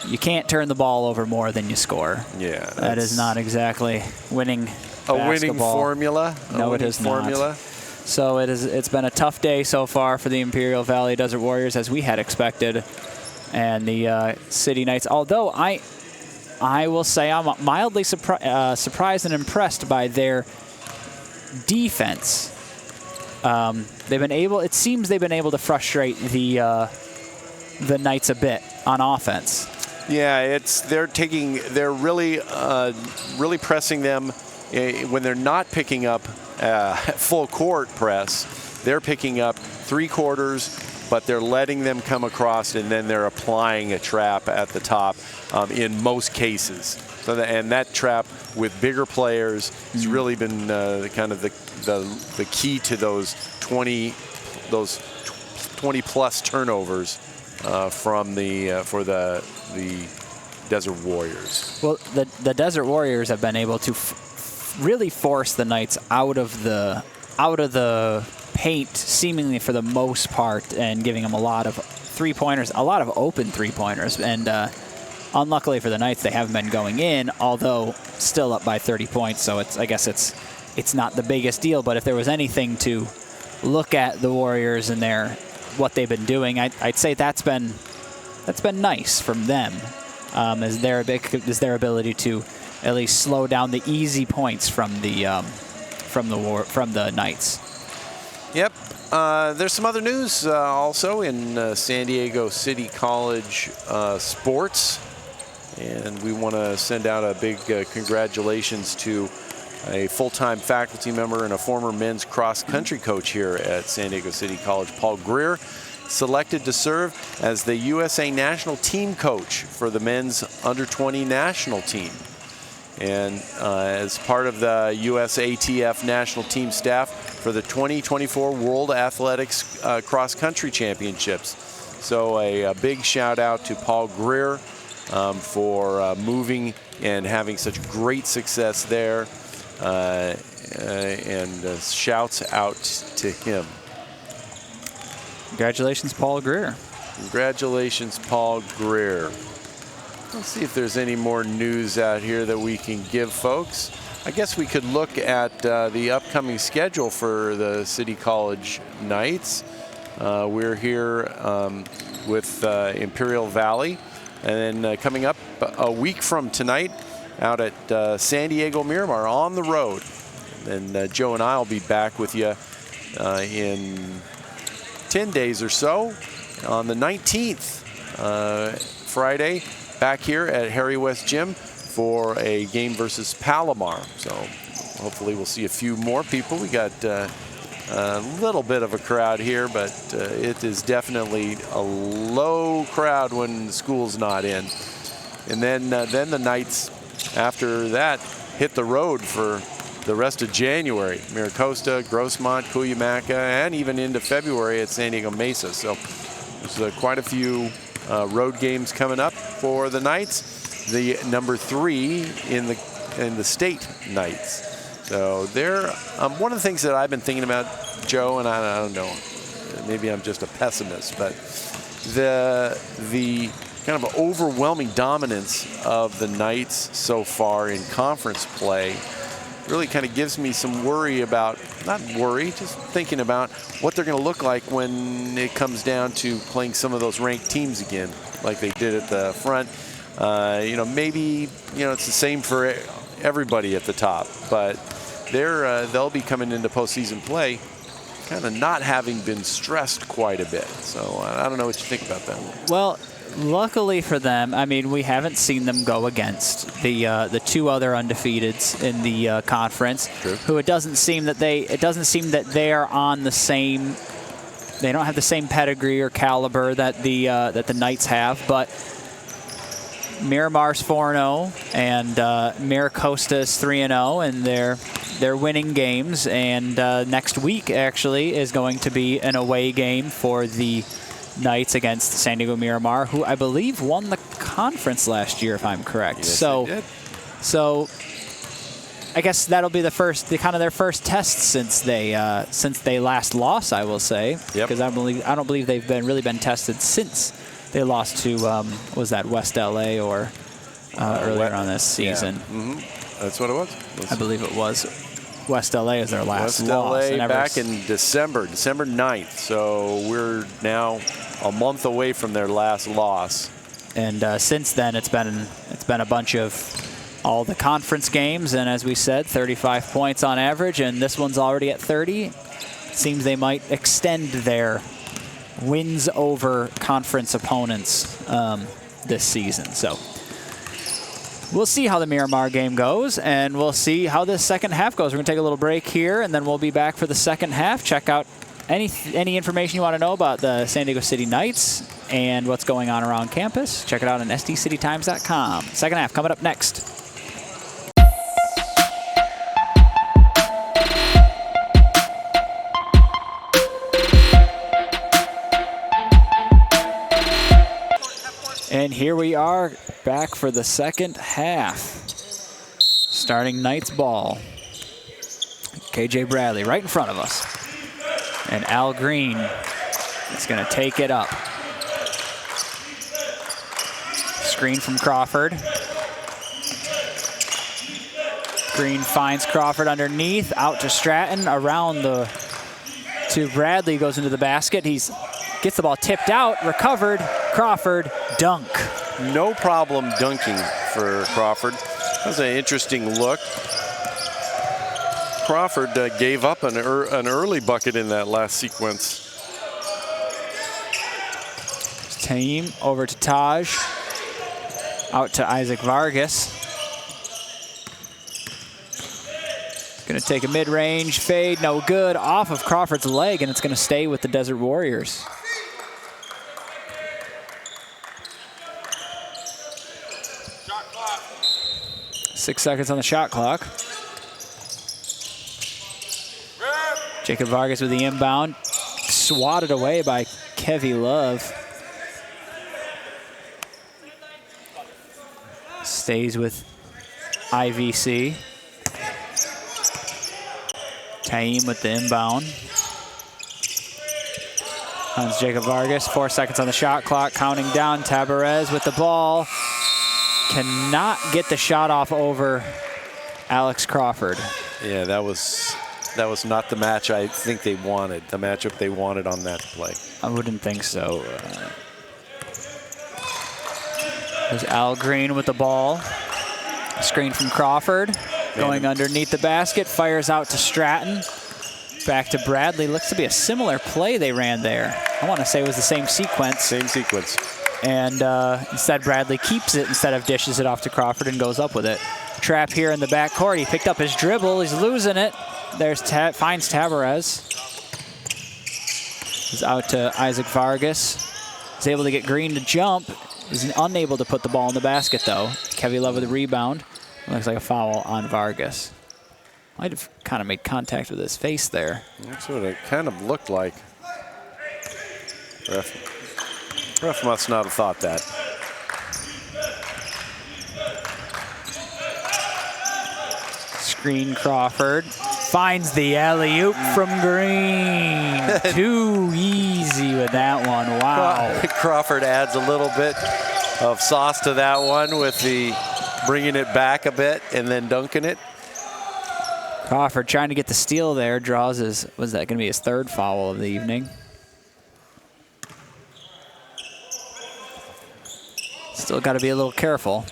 You can't turn the ball over more than you score. Yeah, that is not exactly winning basketball. Winning formula. No, it is not. So it's been a tough day so far for the Imperial Valley Desert Warriors, as we had expected, and the City Knights. Although I will say I'm mildly surprised and impressed by their defense. It seems they've been able to frustrate the Knights a bit on offense. Yeah, they're really pressing them when they're not picking up full court press. They're picking up 3/4, but they're letting them come across, and then they're applying a trap at the top in most cases. So and that trap with bigger players has really been kind of the key to those 20 plus turnovers for the Desert Warriors. Well, the Desert Warriors have been able to really force the Knights out of the paint, seemingly for the most part, and giving them a lot of three-pointers, a lot of open three-pointers. And unluckily for the Knights, they haven't been going in, although still up by 30 points. So I guess it's not the biggest deal. But if there was anything to look at the Warriors and what they've been doing, I'd say that's been nice from them. Is their ability to at least slow down the easy points from the Knights. Yep. There's some other news also in San Diego City College sports, and we want to send out a big congratulations to a full-time faculty member and a former men's cross-country coach here at San Diego City College, Paul Greer, selected to serve as the USA national team coach for the men's under-20 national team. And as part of the USATF national team staff, for the 2024 World Athletics Cross Country Championships. So a big shout out to Paul Greer for moving and having such great success there. And shouts out to him. Congratulations, Paul Greer. Congratulations, Paul Greer. Let's see if there's any more news out here that we can give folks. I guess we could look at the upcoming schedule for the City College Knights. We're here with Imperial Valley, and then coming up a week from tonight out at San Diego Miramar on the road. And Joe and I will be back with you in 10 days or so on the 19th, Friday, back here at Harry West Gym for a game versus Palomar. So hopefully we'll see a few more people. We got a little bit of a crowd here, but it is definitely a low crowd when the school's not in. And then the Knights, after that, hit the road for the rest of January. Miracosta, Grossmont, Cuyamaca, and even into February at San Diego Mesa. So there's quite a few road games coming up for the Knights. The number 3 in the state Knights. So they're one of the things that I've been thinking about, Joe, and I don't know, maybe I'm just a pessimist, but the kind of overwhelming dominance of the Knights so far in conference play really kind of gives me some worry about, not worry, just thinking about what they're going to look like when it comes down to playing some of those ranked teams again, like they did at the front. Maybe, it's the same for everybody at the top, but they'll be coming into postseason play kind of not having been stressed quite a bit. So I don't know what you think about that. Well, luckily for them, I mean, we haven't seen them go against the 2 other undefeateds in the conference. True. Who it doesn't seem that they are on the same. They don't have the same pedigree or caliber that the Knights have, but Miramar's 4-0 and Miracosta is 3-0, and they're winning games. And next week actually is going to be an away game for the Knights against San Diego Miramar, who I believe won the conference last year, if I'm correct. Yes, So I guess that'll be their first test since they last lost, I will say, because I don't believe they've really been tested since they lost to was that West LA or earlier on this season. Yeah. That's what it was. I believe it was. West LA is their last West loss. LA back in December 9th. So we're now a month away from their last loss. And since then, it's been a bunch of all the conference games, and as we said, 35 points on average, and this one's already at 30. Seems they might extend their wins over conference opponents this season. So we'll see how the Miramar game goes, and we'll see how this second half goes. We're going to take a little break here, and then we'll be back for the second half. Check out any information you want to know about the San Diego City Knights and what's going on around campus. Check it out on sdcitytimes.com. Second half coming up next. And here we are back for the second half. Starting Knights ball. KJ Bradley right in front of us. And Al Green is going to take it up. Screen from Crawford. Green finds Crawford underneath, out to Stratton, around to Bradley, goes into the basket. He gets the ball tipped out, recovered, Crawford, dunk. No problem dunking for Crawford. That was an interesting look. Crawford gave up an early bucket in that last sequence. Team over to Taj. Out to Isaac Vargas. Going to take a mid-range fade, no good, off of Crawford's leg, and it's going to stay with the Desert Warriors. Shot clock. 6 seconds on the shot clock. Rip. Jacob Vargas with the inbound. Swatted away by Kevy Love. Stays with IVC. Taim with the inbound. Finds Jacob Vargas. 4 seconds on the shot clock. Counting down. Tabarez with the ball. Cannot get the shot off over Alex Crawford. Yeah, that was not the match I think they wanted, the matchup they wanted on that play. I wouldn't think so. There's Al Green with the ball. Screen from Crawford. Going underneath the basket. Fires out to Stratton. Back to Bradley. Looks to be a similar play they ran there. I want to say it was the same sequence. Same sequence. And instead, Bradley keeps it instead of dishes it off to Crawford and goes up with it. Trap here in the backcourt. He picked up his dribble. He's losing it. There's finds Tabarez. He's out to Isaac Vargas. He's able to get Green to jump. He's unable to put the ball in the basket, though. Kevy Love with the rebound. Looks like a foul on Vargas. Might have kind of made contact with his face there. That's what it kind of looked like. Ref must not have thought that. Screen Crawford. Finds the alley-oop from Green. Too easy with that one. Wow. Crawford adds a little bit of sauce to that one with the bringing it back a bit and then dunking it. Crawford trying to get the steal there. Draws his, was that going to be his 3rd foul of the evening? Still got to be a little careful.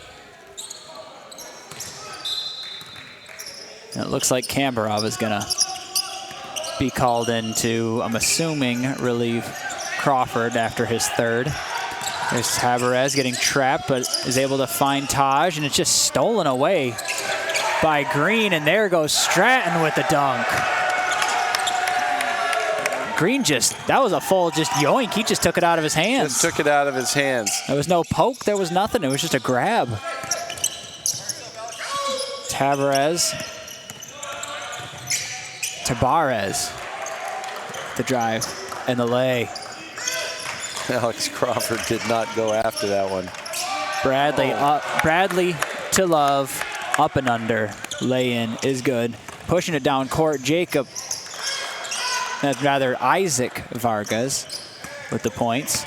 And it looks like Kambarov is going to be called in to, I'm assuming, relieve Crawford after his 3rd. There's Tabarez getting trapped, but is able to find Taj, and it's just stolen away by Green, and there goes Stratton with the dunk. Green that was a full just yoink. He just took it out of his hands. Just took it out of his hands. There was no poke, there was nothing. It was just a grab. Tabarez. The drive and the lay. Alex Crawford did not go after that one. Bradley to Love, up and under. Lay-in is good. Pushing it down court, Isaac Vargas with the points.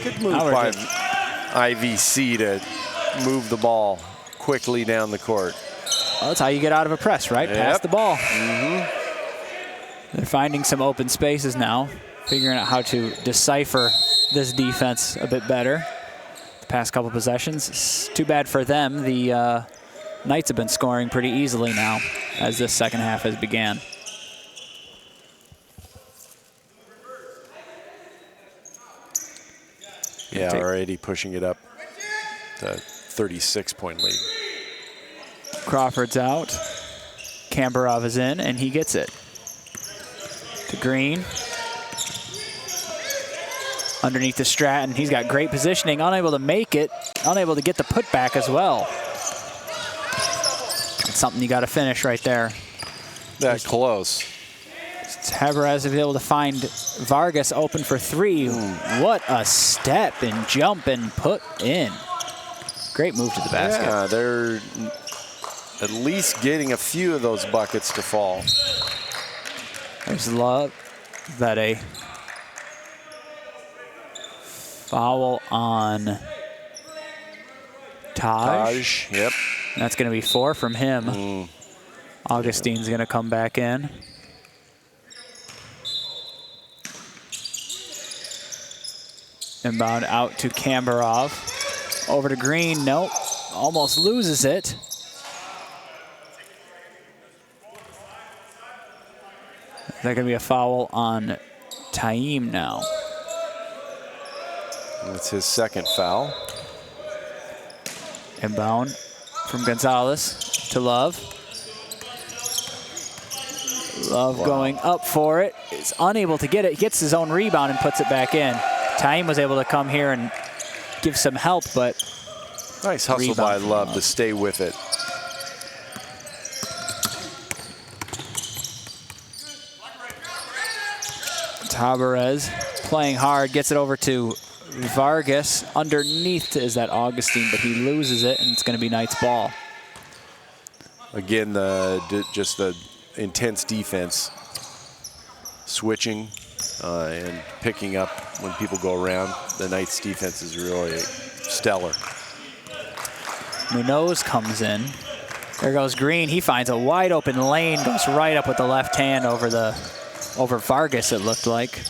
Good move by IVC to move the ball quickly down the court. Well, that's how you get out of a press, right? Yep. Pass the ball. Mm-hmm. They're finding some open spaces now, figuring out how to decipher this defense a bit better. The past couple possessions. It's too bad for them. The Knights have been scoring pretty easily now as this second half has began. Yeah, already pushing it up to 36-point lead. Crawford's out. Kambarov is in, and he gets it. To Green. Underneath the Stratton. He's got great positioning. Unable to make it. Unable to get the putback as well. It's something you got to finish right there. That close. Tabarez is able to find Vargas open for 3. What a step and jump and put in. Great move to the basket. Yeah, they're at least getting a few of those buckets to fall. There's Love. Is that a foul on Taj? Yep. And that's going to be 4 from him. Augustine's going to come back in. Inbound out to Kambarov. Over to Green. Nope. Almost loses it. Is that going to be a foul on Taim now? That's his 2nd foul. Inbound from Gonzalez to Love. Love going up for it. Is unable to get it. He gets his own rebound and puts it back in. Taim was able to come here and give some help, but nice hustle by Love to stay with it. Tabarez playing hard, gets it over to Vargas. Underneath is that Augustine, but he loses it, and it's going to be Knight's ball. Again, just the intense defense, switching and picking up when people go around. The Knights' defense is really stellar. Munoz comes in. There goes Green. He finds a wide open lane, goes right up with the left hand over Vargas, it looked like.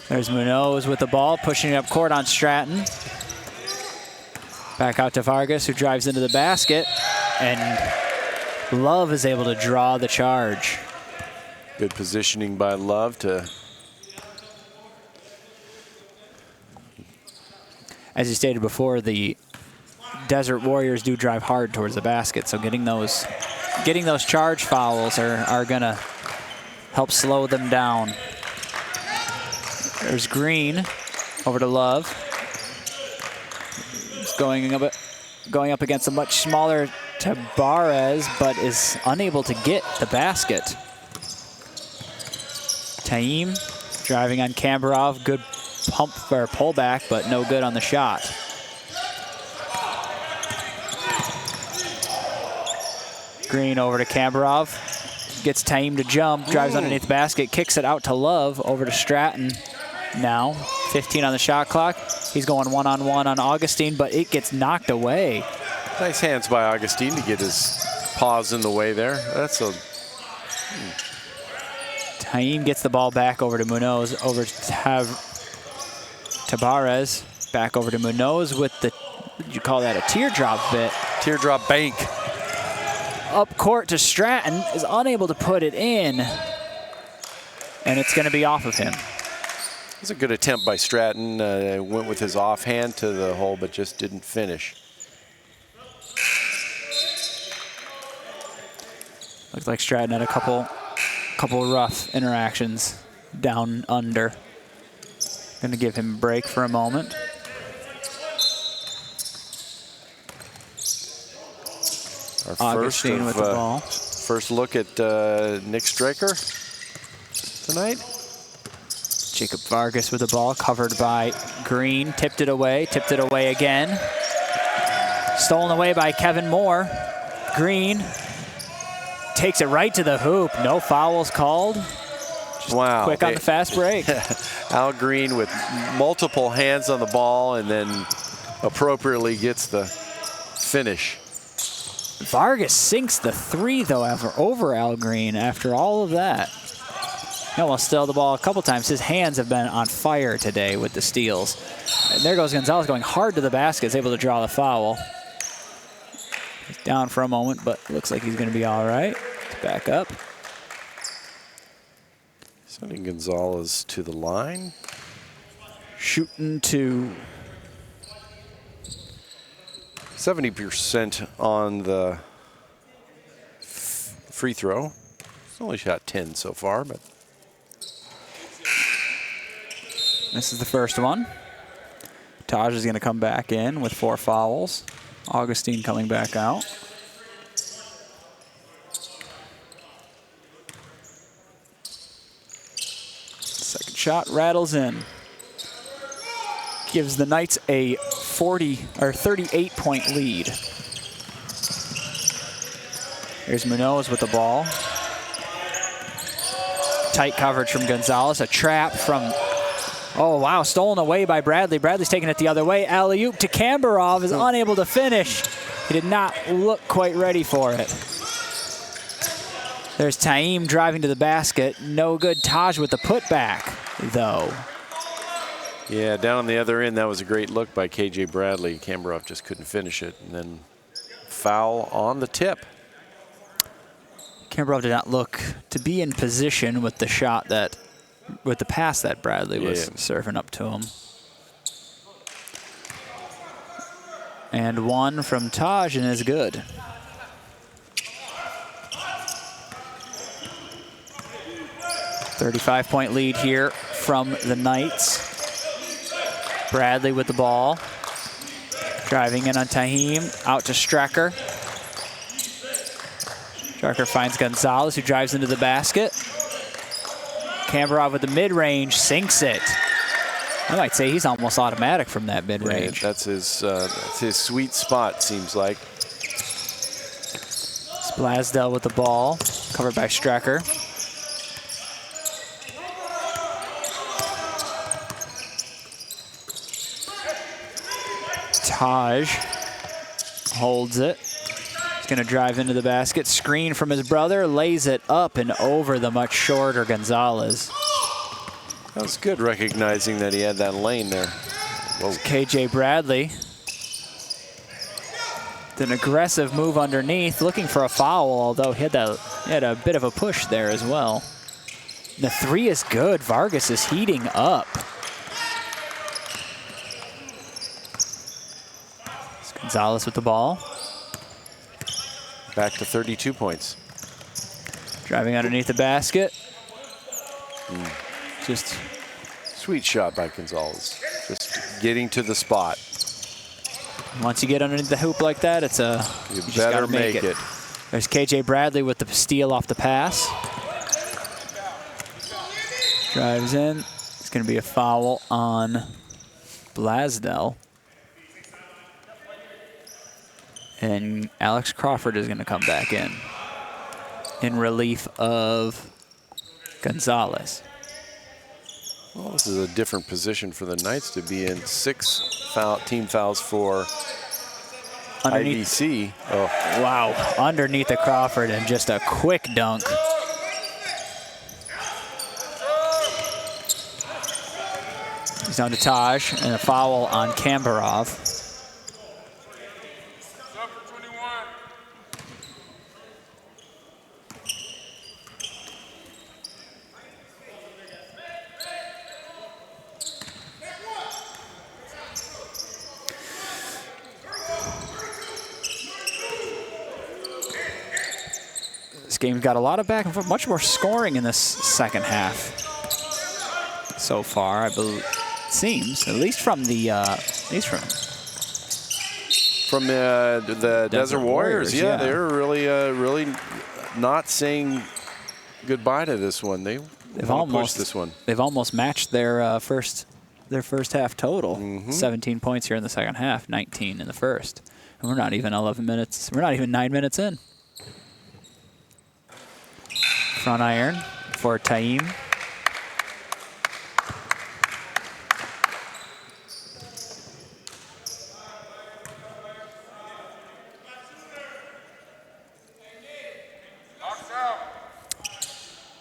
There's Munoz with the ball, pushing it up court on Stratton. Back out to Vargas, who drives into the basket, and Love is able to draw the charge. Good positioning by Love to... As you stated before, the Desert Warriors do drive hard towards the basket, so getting those charge fouls are gonna help slow them down. There's Green over to Love. He's going up against a much smaller Tabarez, but is unable to get the basket. Taim driving on Kambarov, good pump or pullback, but no good on the shot. Green over to Kambarov, gets Taim to jump, drives underneath the basket, kicks it out to Love, over to Stratton. Now, 15 on the shot clock. He's going one-on-one on Augustine, but it gets knocked away. Nice hands by Augustine to get his paws in the way there. That's a... Taim gets the ball back over to Munoz, over to Tabarez, back over to Munoz with the, what did you call that, a teardrop bit? Teardrop bank. Up court to Stratton, is unable to put it in, and it's going to be off of him. It was a good attempt by Stratton. Went with his offhand to the hole, but just didn't finish. Looks like Stratton had a couple rough interactions down under. Going to give him a break for a moment. Our Augustine with the ball. First look at Nick Straker tonight. Jacob Vargas with the ball, covered by Green. Tipped it away again. Stolen away by Kevin Moore. Green takes it right to the hoop. No fouls called. Just wow. Quick on the fast break. Al Green with multiple hands on the ball and then appropriately gets the finish. Vargas sinks the three, though, over Al Green after all of that. He almost stole the ball a couple times. His hands have been on fire today with the steals. And there goes Gonzalez going hard to the basket, is able to draw the foul. He's down for a moment, but looks like he's going to be all right. Back up. Sending Gonzalez to the line. Shooting to 70% on the free throw. He's only shot 10 so far, but this is the first one. Taj is going to come back in with 4 fouls. Augustine coming back out. Second shot rattles in. Gives the Knights a 38-point lead. Here's Munoz with the ball. Tight coverage from Gonzalez. A trap from, oh wow, stolen away by Bradley. Bradley's taking it the other way. Alley-oop to Kambarov, is unable to finish. He did not look quite ready for it. There's Taim driving to the basket. No good. Taj with the putback, though. yeah, down on the other end, that was a great look by KJ Bradley. Kambarov just couldn't finish it, and then foul on the tip. Kambarov did not look to be in position with the shot that, with the pass that Bradley was serving up to him. And one from Taj, and is good. .35-point lead here from the Knights. Bradley with the ball. Driving in on Taim, out to Strecker. Strecker finds Gonzalez, who drives into the basket. Kambarov with the mid-range, sinks it. I might say he's almost automatic from that mid-range. Right, that's his sweet spot, seems like. Blasdell with the ball, covered by Strecker. Taj holds it. He's going to drive into the basket. Screen from his brother, lays it up and over the much shorter Gonzalez. That was good, recognizing that he had that lane there. KJ Bradley. An aggressive move underneath, looking for a foul, although he had a bit of a push there as well. The three is good. Vargas is heating up. It's Gonzalez with the ball. Back to 32 points. Driving underneath the basket. Just sweet shot by Gonzalez. Just getting to the spot. Once you get underneath the hoop like that, it's a you better make it. There's KJ Bradley with the steal off the pass. Drives in. It's going to be a foul on Blasdell. And Alex Crawford is going to come back in relief of Gonzalez. Well, this is a different position for the Knights to be in. 6 team fouls for IVC. Oh, wow. Underneath the Crawford and just a quick dunk. He's down to Taj and a foul on Kambarov. This game's got a lot of back and forth, much more scoring in this second half so far, I believe. Seems, at least from the Desert Warriors. Yeah, they're really not saying goodbye to this one. They've almost pushed this one. They've almost matched their first half total. 17 points here in the second half, 19 in the first, and we're not even 11 minutes. We're not even 9 minutes in. Front iron for Taim.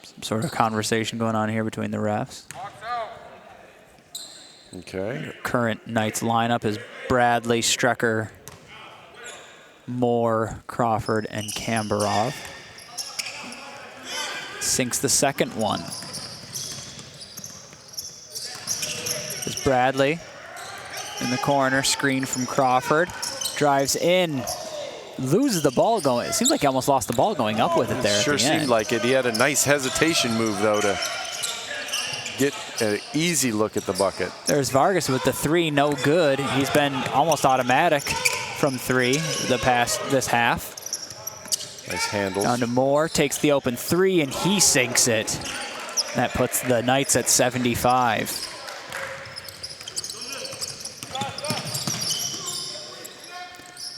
Some sort of conversation going on here between the refs. Okay. Current Knights lineup is Bradley, Strecker, Moore, Crawford, and Kambarov. Sinks the second one. There's Bradley in the corner, screen from Crawford. Drives in, loses the ball going. It seems like he almost lost the ball going up with it there. Sure seemed like it. He had a nice hesitation move, though, to get an easy look at the bucket. There's Vargas with the three, no good. He's been almost automatic from three this half. Nice handles. Down to Moore, takes the open three, and he sinks it. That puts the Knights at 75.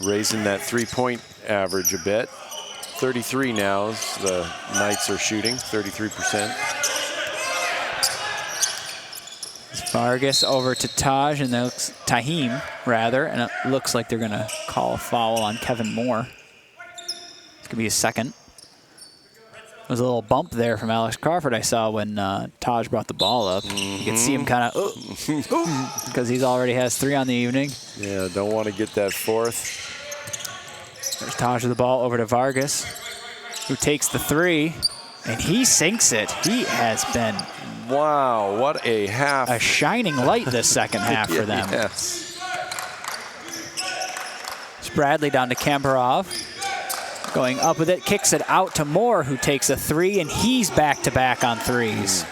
Raising that three-point average a bit. 33 now as the Knights are shooting, 33%. Vargas over to Taj, and Taim, rather, and it looks like they're going to call a foul on Kevin Moore. It's going to be his second. There was a little bump there from Alex Crawford I saw when Taj brought the ball up. You can see him kind of, because he already has 3 on the evening. Yeah, don't want to get that fourth. There's Taj with the ball over to Vargas, who takes the 3, and he sinks it. He has been wow, what a half. A shining light this second half for them. Yes. It's Bradley down to Kambarov. Going up with it, kicks it out to Moore, who takes a 3, and he's back-to-back on threes.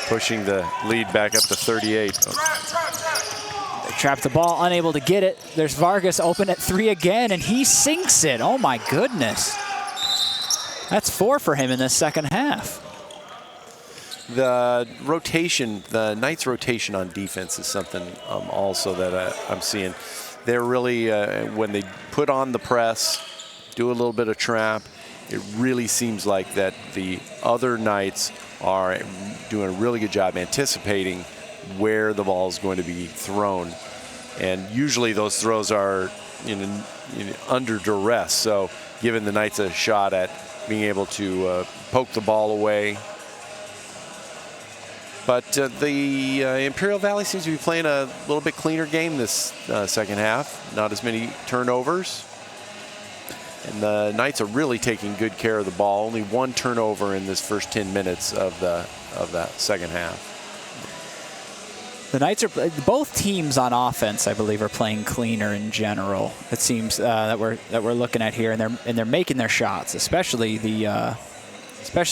Pushing the lead back up to 38. They trap the ball, unable to get it. There's Vargas open at 3 again, and he sinks it. Oh, my goodness. That's 4 for him in this second half. The rotation, the Knights' rotation on defense is something also that I'm seeing. They're really, when they put on the press, do a little bit of trap, it really seems like that the other Knights are doing a really good job anticipating where the ball is going to be thrown. And usually those throws are under duress, so giving the Knights a shot at being able to poke the ball away. But the Imperial Valley seems to be playing a little bit cleaner game this second half. Not as many turnovers. And the Knights are really taking good care of the ball. Only one turnover in this first 10 minutes of that second half. The Knights are, both teams on offense, I believe, are playing cleaner in general. It seems that we're looking at here, and they're making their shots, especially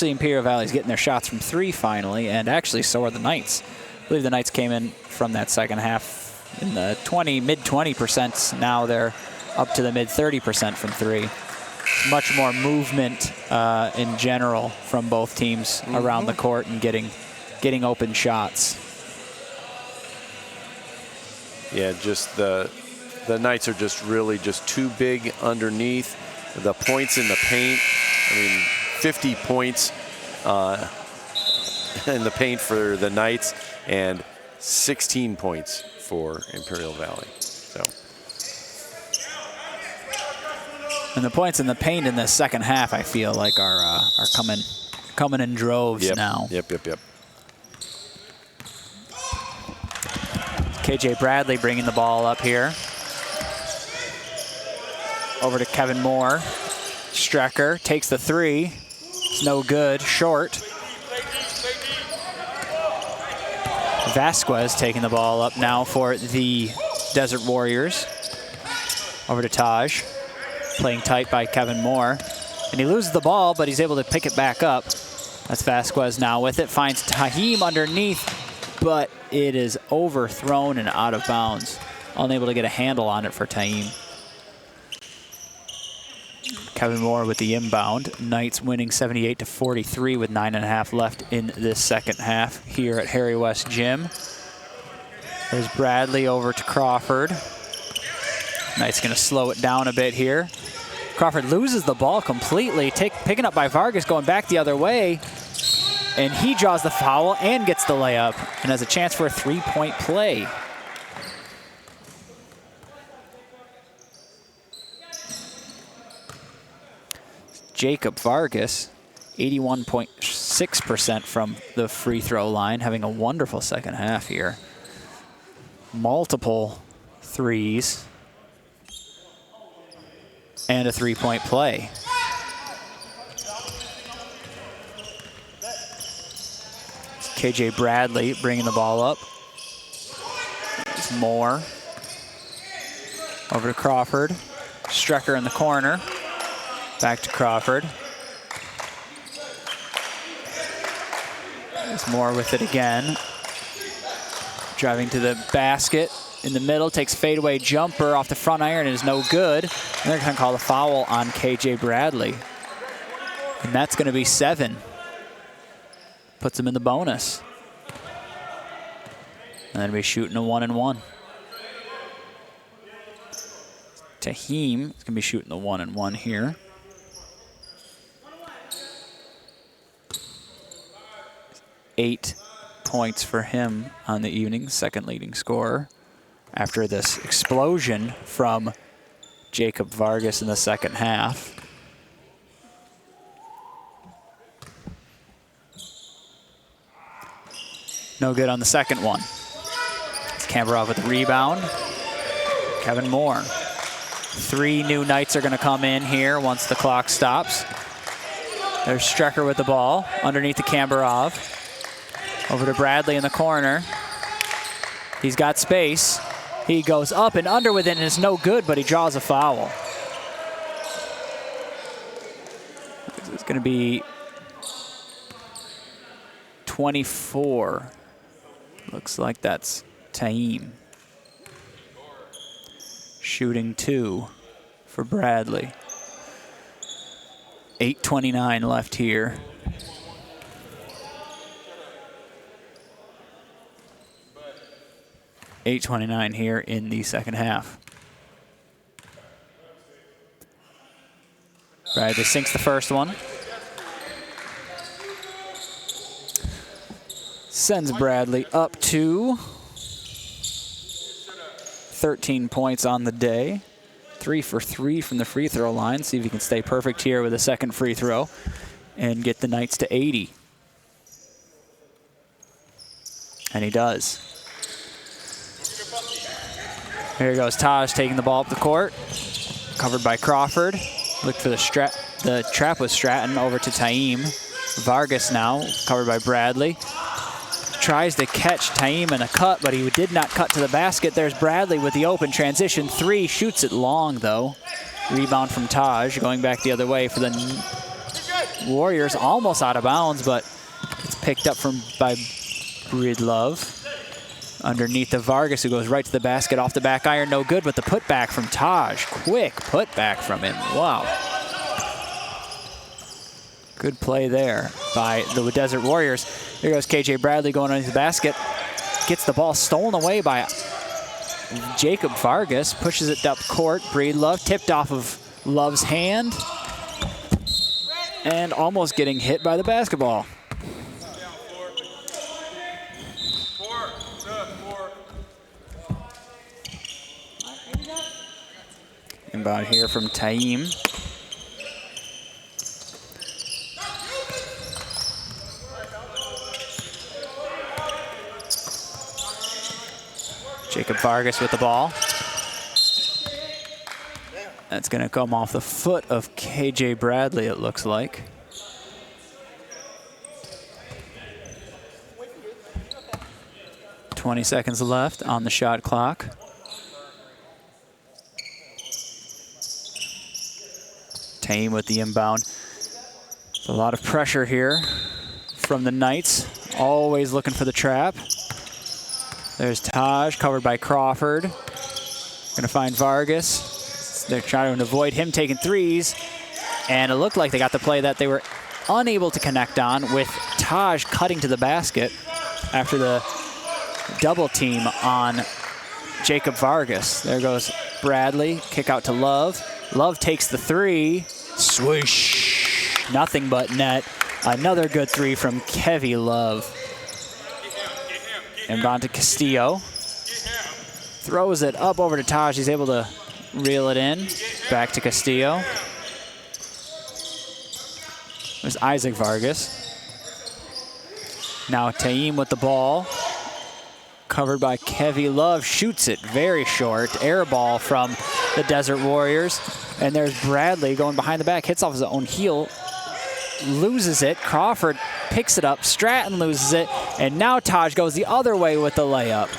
Imperial Valley's getting their shots from 3 finally, and actually so are the Knights. I believe the Knights came in from that second half in the mid 20%. Now they're up to the mid 30% from 3. Much more movement in general from both teams around the court and getting open shots. Yeah, just the Knights are just really just too big underneath. The points in the paint, I mean, 50 points in the paint for the Knights and 16 points for Imperial Valley. So. And the points in the paint in the second half, I feel like, are coming in droves now. Yep. KJ Bradley bringing the ball up here. Over to Kevin Moore. Strecker takes the 3. It's no good, short. Vasquez taking the ball up now for the Desert Warriors. Over to Taj. Playing tight by Kevin Moore. And he loses the ball, but he's able to pick it back up. That's Vasquez now with it. Finds Tahim underneath, but it is overthrown and out of bounds. Unable to get a handle on it for Tahim. Kevin Moore with the inbound. Knights winning 78-43 with 9.5 left in this second half here at Harry West Gym. There's Bradley over to Crawford. Knights going to slow it down a bit here. Crawford loses the ball completely, picking up by Vargas, going back the other way. And he draws the foul and gets the layup and has a chance for a 3-point play. Jacob Vargas, 81.6% from the free throw line, having a wonderful second half here. Multiple threes and a 3-point play. KJ Bradley bringing the ball up. There's Moore. Over to Crawford. Strecker in the corner. Back to Crawford. There's Moore with it again. Driving to the basket in the middle, takes fadeaway jumper off the front iron and is no good. And they're going to call a foul on KJ Bradley. And that's going to be 7. Puts him in the bonus. And then we're shooting a 1-and-1. Tahim is going to be shooting the 1-and-1 here. Eight points for him on the evening, second leading scorer. After this explosion from Jacob Vargas in the second half. No good on the second one. It's Kambarov with the rebound. Kevin Moore. 3 new Knights are going to come in here once the clock stops. There's Strecker with the ball underneath the Kambarov. Over to Bradley in the corner. He's got space. He goes up and under with it and it's no good, but he draws a foul. It's going to be 24. Looks like that's Tahim. Shooting 2 for Bradley. 8:29 left here. 8:29 here in the second half. Bradley sinks the first one. Sends Bradley up to 13 points on the day. 3 for 3 from the free throw line. See if he can stay perfect here with a second free throw and get the Knights to 80. And he does. Here goes Taj taking the ball up the court. Covered by Crawford. Looked for the trap with Stratton over to Taim. Vargas now, covered by Bradley. Tries to catch Taim in a cut, but he did not cut to the basket. There's Bradley with the open transition. 3, shoots it long, though. Rebound from Taj, going back the other way for the Warriors. Almost out of bounds, but it's picked up by Breedlove. Underneath of Vargas, who goes right to the basket, off the back iron, no good, but the putback from Taj. Quick putback from him, wow. Good play there by the Desert Warriors. Here goes KJ Bradley going underneath the basket. Gets the ball stolen away by Jacob Vargas, pushes it up court. Breedlove tipped off of Love's hand and almost getting hit by the basketball. Inbound here from Taim. Jacob Vargas with the ball. That's going to come off the foot of KJ Bradley, it looks like. .20 seconds left on the shot clock. Taim with the inbound. A lot of pressure here from the Knights. Always looking for the trap. There's Taj, covered by Crawford. Gonna find Vargas. They're trying to avoid him taking threes. And it looked like they got the play that they were unable to connect on, with Taj cutting to the basket after the double team on Jacob Vargas. There goes Bradley, kick out to Love. Love takes the 3, swish, nothing but net. Another good 3 from Kevy Love. Inbound to Castillo. Throws it up over to Taj. He's able to reel it in. Back to Castillo. There's Isaac Vargas. Now Taim with the ball. Covered by Kevy Love. Shoots it very short. Air ball from the Desert Warriors. And there's Bradley going behind the back. Hits off his own heel. Loses it. Crawford picks it up. Stratton loses it. And now Taj goes the other way with the layup.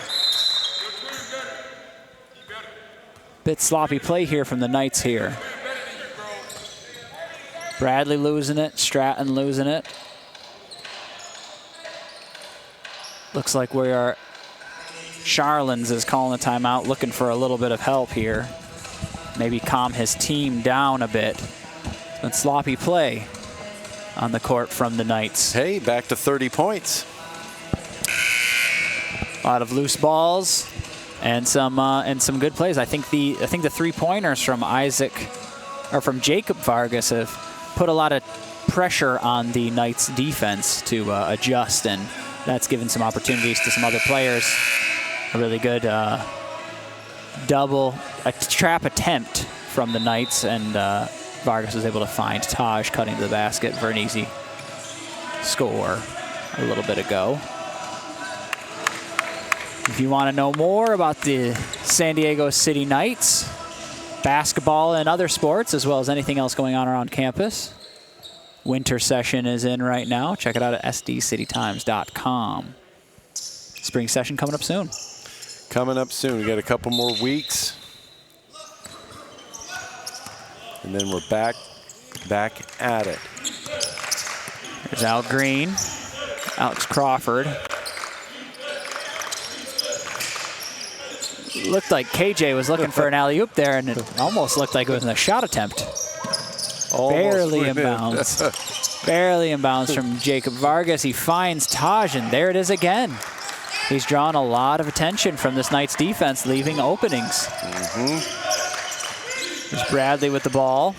Bit sloppy play here from the Knights here. Bradley losing it. Stratton losing it. Looks like we are... Charlins is calling a timeout, looking for a little bit of help here. Maybe calm his team down a bit. But sloppy play on the court from the Knights. Hey, back to 30 points. A lot of loose balls and some good plays. I think the 3-pointers from from Jacob Vargas have put a lot of pressure on the Knights defense to adjust, and that's given some opportunities to some other players. A really good trap attempt from the Knights, and Vargas was able to find Taj cutting to the basket for an easy score a little bit ago. If you want to know more about the San Diego City Knights, basketball and other sports, as well as anything else going on around campus, winter session is in right now. Check it out at sdcitytimes.com. Spring session coming up soon. Coming up soon. We got a couple more weeks. And then we're back at it. There's Al Green, Alex Crawford. Looked like KJ was looking for an alley-oop there, and it almost looked like it was a shot attempt. Barely in bounds. Barely in bounds from Jacob Vargas. He finds Taj, and there it is again. He's drawn a lot of attention from this Knights defense, leaving openings. There's Bradley with the ball.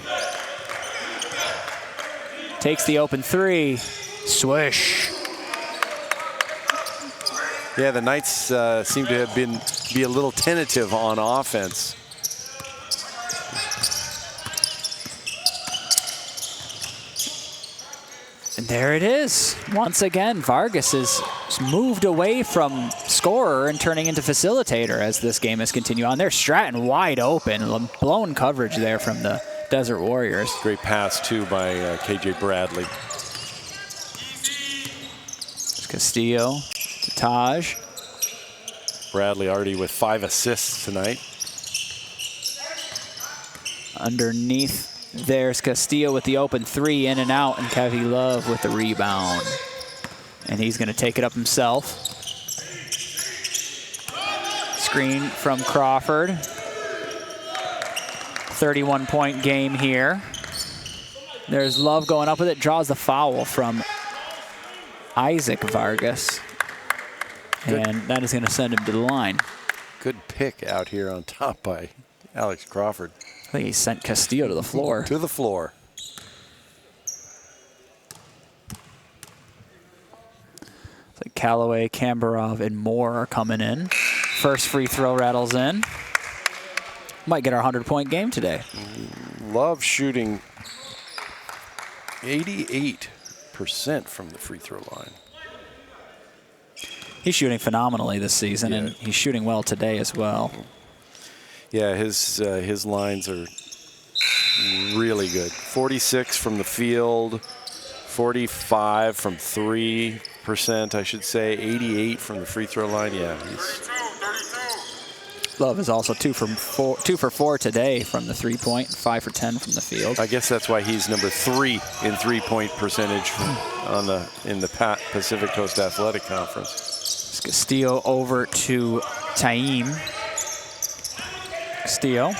Takes the open three. Swish. Yeah, the Knights seem to have be a little tentative on offense. And there it is. Once again, Vargas is moved away from scorer and turning into facilitator as this game has continued on. There's Stratton wide open. Blown coverage there from the Desert Warriors. Great pass, too, by KJ Bradley. It's Castillo to Taj. Bradley already with 5 assists tonight. Underneath, there's Castillo with the open three, in and out, and Kevy Love with the rebound. And he's going to take it up himself. Screen from Crawford. 31-point game here. There's Love going up with it, draws the foul from Isaac Vargas. And that is going to send him to the line. Good pick out here on top by Alex Crawford. I think he sent Castillo to the floor. To the floor. It's like Callaway, Kambarov, and Moore are coming in. First free throw rattles in. Might get our 100-point game today. Love shooting 88% from the free throw line. He's shooting phenomenally this season, and he's shooting well today as well. Yeah, his lines are really good. 46 from the field, 45 from 3%, I should say, 88 from the free throw line. Yeah, Love is also 2 for 4 today from the 3-point, 5 for 10 from the field. I guess that's why he's number 3 in 3-point percentage in the Pacific Coast Athletic Conference. Castillo over to Taim. Castillo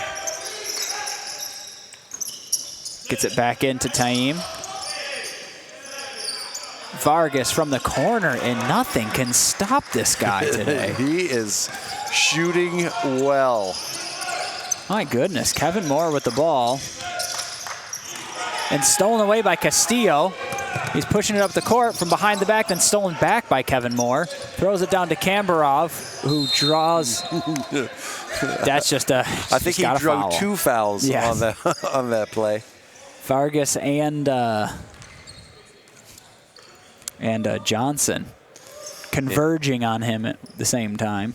gets it back into Taim. Vargas from the corner, and nothing can stop this guy today. He is shooting well. My goodness, Kevin Moore with the ball. And stolen away by Castillo. He's pushing it up the court from behind the back, then stolen back by Kevin Moore. Throws it down to Kambarov, who draws. That's just a. I think he drew 2 fouls on that play. Vargas and Johnson converging on him at the same time.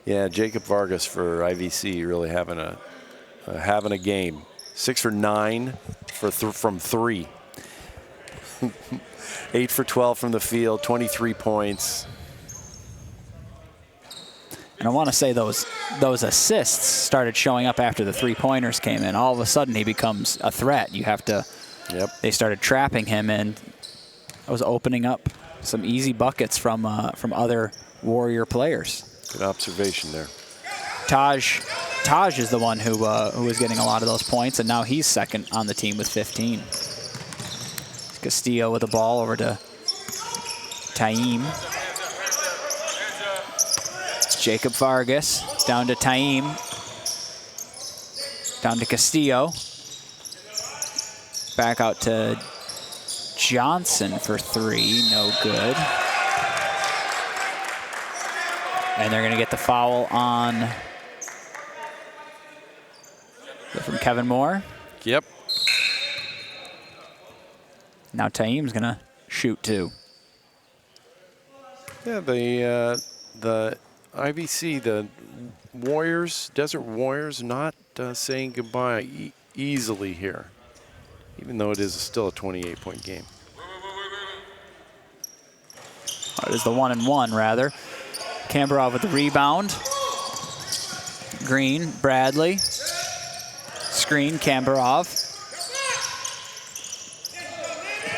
Yeah, Jacob Vargas for IVC really having a game. 6 for 9 from 3. 8 for 12 from the field, 23 points. And I want to say those assists started showing up after the 3-pointers came in. All of a sudden, he becomes a threat. You have to. Yep. They started trapping him, and it was opening up some easy buckets from other Warrior players. Good observation there. Taj is the one who was getting a lot of those points, and now he's second on the team with 15. Castillo with the ball over to Taim. Jacob Vargas down to Taim. Down to Castillo. Back out to Johnson for 3, no good. And they're going to get the foul on from Kevin Moore. Yep. Now Taim's going to shoot 2. Yeah, the IVC, the Warriors, Desert Warriors, not saying goodbye easily here, even though it is still a 28-point game. It is the 1-and-1, rather. Kambarov with the rebound. Green, Bradley. Screen, Kambarov.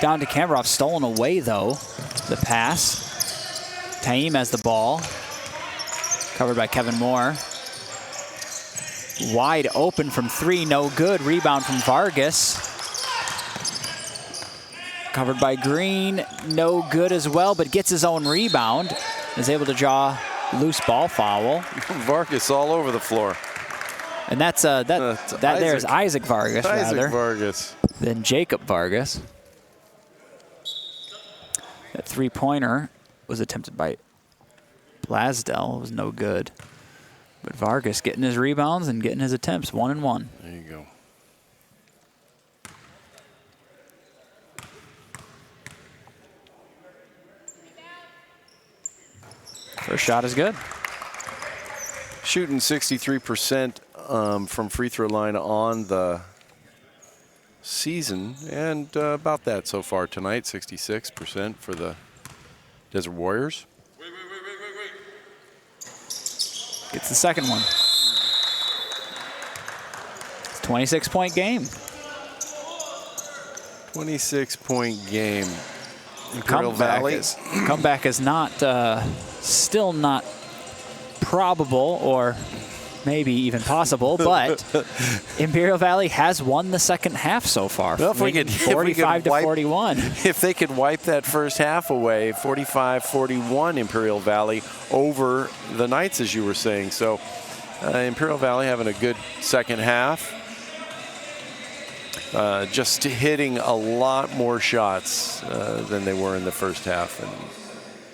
Down to Kambarov, stolen away, though. The pass. Taim has the ball. Covered by Kevin Moore. Wide open from 3, no good. Rebound from Vargas. Covered by Green, no good as well, but gets his own rebound. Is able to draw loose ball foul. Vargas all over the floor. And that's there's Isaac Vargas rather Vargas than Jacob Vargas. That three-pointer was attempted by Blasdell. It was no good. But Vargas getting his rebounds and getting his attempts, 1 and 1. There you go. First shot is good. Shooting 63% from free throw line on the season, and about that so far tonight, 66% for the Desert Warriors. Wait. Gets the second one. It's a 26-point game. 26-point game. Imperial Valley. Comeback is not, still not probable or maybe even possible, but Imperial Valley has won the second half so far. Well, 45 to 41. If they could wipe that first half away, 45-41 Imperial Valley over the Knights, as you were saying. So Imperial Valley having a good second half. Just hitting a lot more shots than they were in the first half. And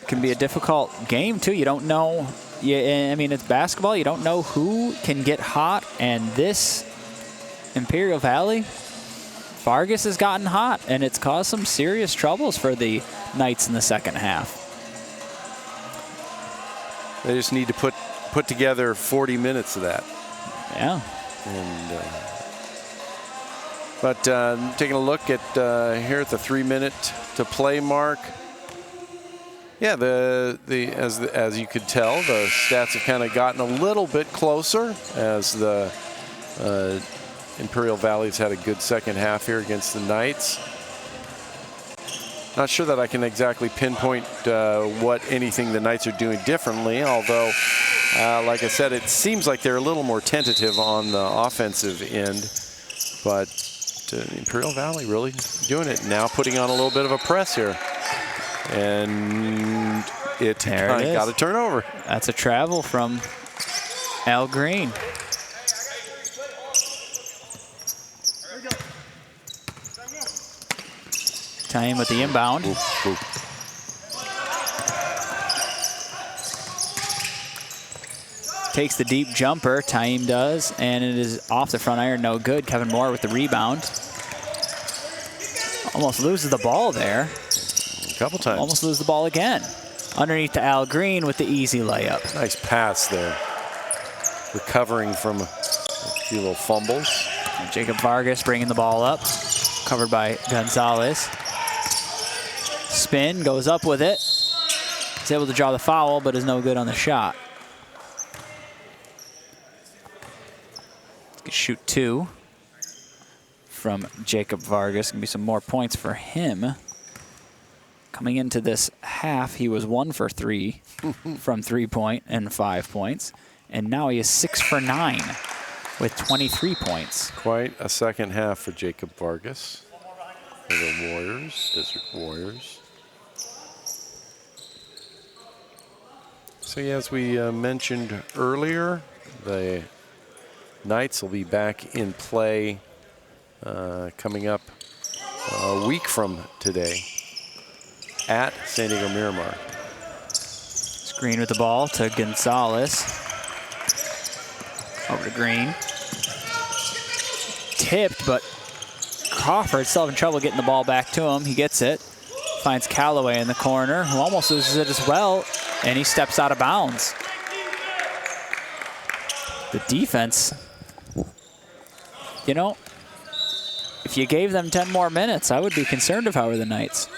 can be a difficult game, too. You don't know. I mean, it's basketball. You don't know who can get hot. And this Imperial Valley, Vargas has gotten hot, and it's caused some serious troubles for the Knights in the second half. They just need to put together 40 minutes of that. Yeah. And but taking a look at here at the 3-minute to play mark. Yeah, as you could tell, the stats have kind of gotten a little bit closer as the Imperial Valley's had a good second half here against the Knights. Not sure that I can exactly pinpoint what anything the Knights are doing differently, although, like I said, it seems like they're a little more tentative on the offensive end. But Imperial Valley really doing it now, putting on a little bit of a press here. And it got a turnover. That's a travel from Al Green. Taim with the inbound. Ooh. Takes the deep jumper, Taim does, and it is off the front iron, no good. Kevin Moore with the rebound. Almost loses the ball there. A couple times. Almost lose the ball again. Underneath to Al Green with the easy layup. Nice pass there. Recovering from a few little fumbles. And Jacob Vargas bringing the ball up. Covered by Gonzalez. Spin, goes up with it. He's able to draw the foul, but is no good on the shot. He can shoot 2 from Jacob Vargas. Gonna be some more points for him. Coming into this half, he was 1 for 3 from 3-point and 5 points. And now he is 6 for 9 with 23 points. Quite a second half for Jacob Vargas. For the Warriors, Desert Warriors. So yeah, as we mentioned earlier, the Knights will be back in play coming up a week from today at San Diego Miramar. Screen with the ball to Gonzalez. Over to Green. Tipped, but Crawford still having trouble getting the ball back to him. He gets it. Finds Callaway in the corner, who almost loses it as well, and he steps out of bounds. The defense, you know, if you gave them 10 more minutes, I would be concerned if I were the Knights.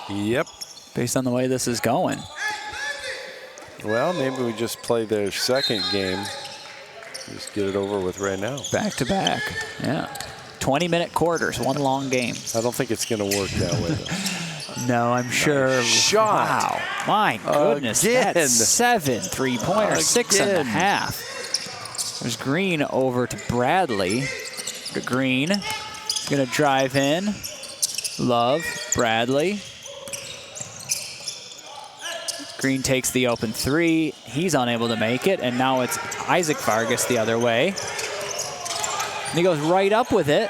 Yep. Based on the way this is going. Well, maybe we just play their second game. Just get it over with right now. Back to back, yeah. 20-minute quarters, one long game. I don't think it's going to work that way, though. No, I'm sure. Shot. Wow, my goodness. Again. That's 7 3-pointers, 6.5. There's Green over to Bradley. Green is going to drive in. Love, Bradley. Green takes the open 3. He's unable to make it, and now it's Isaac Vargas the other way. And he goes right up with it.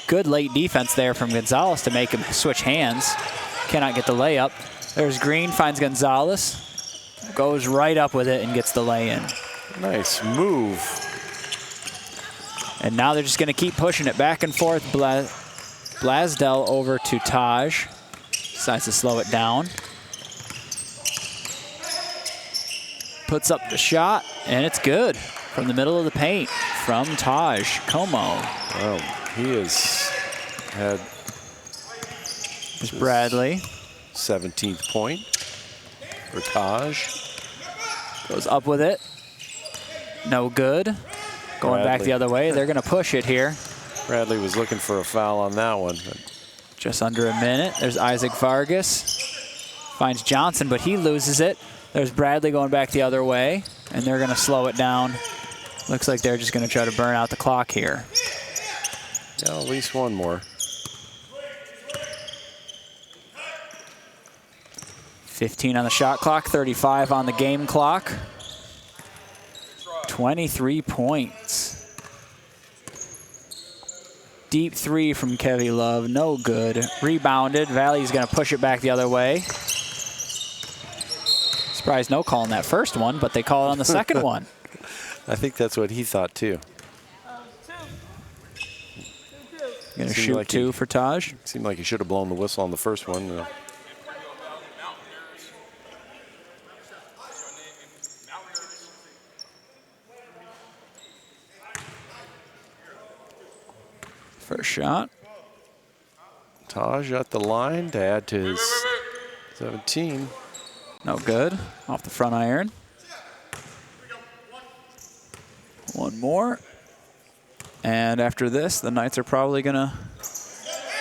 Good late defense there from Gonzalez to make him switch hands. Cannot get the layup. There's Green, finds Gonzalez. Goes right up with it and gets the lay-in. Nice move. And now they're just going to keep pushing it back and forth. Blasdell over to Taj. Decides to slow it down. Puts up the shot, and it's good. From the middle of the paint, from Taj Como. Well, he has had There's Bradley. 17th point for Taj. Goes up with it. No good. Going back the other way. They're going to push it here. Bradley was looking for a foul on that one. Just under a minute. There's Isaac Vargas. Finds Johnson, but he loses it. There's Bradley going back the other way, and they're going to slow it down. Looks like they're just going to try to burn out the clock here. Yeah, at least one more. 15 on the shot clock, 35 on the game clock. 23 points. Deep 3 from Kevy Love, no good. Rebounded, Valley's gonna push it back the other way. Surprised no call on that first one, but they call it on the second one. I think that's what he thought too. Gonna shoot like 2 for Taj. Seemed like he should have blown the whistle on the first one. First shot. Taj at the line to add to his 17. No good. Off the front iron. One more. And after this, the Knights are probably going to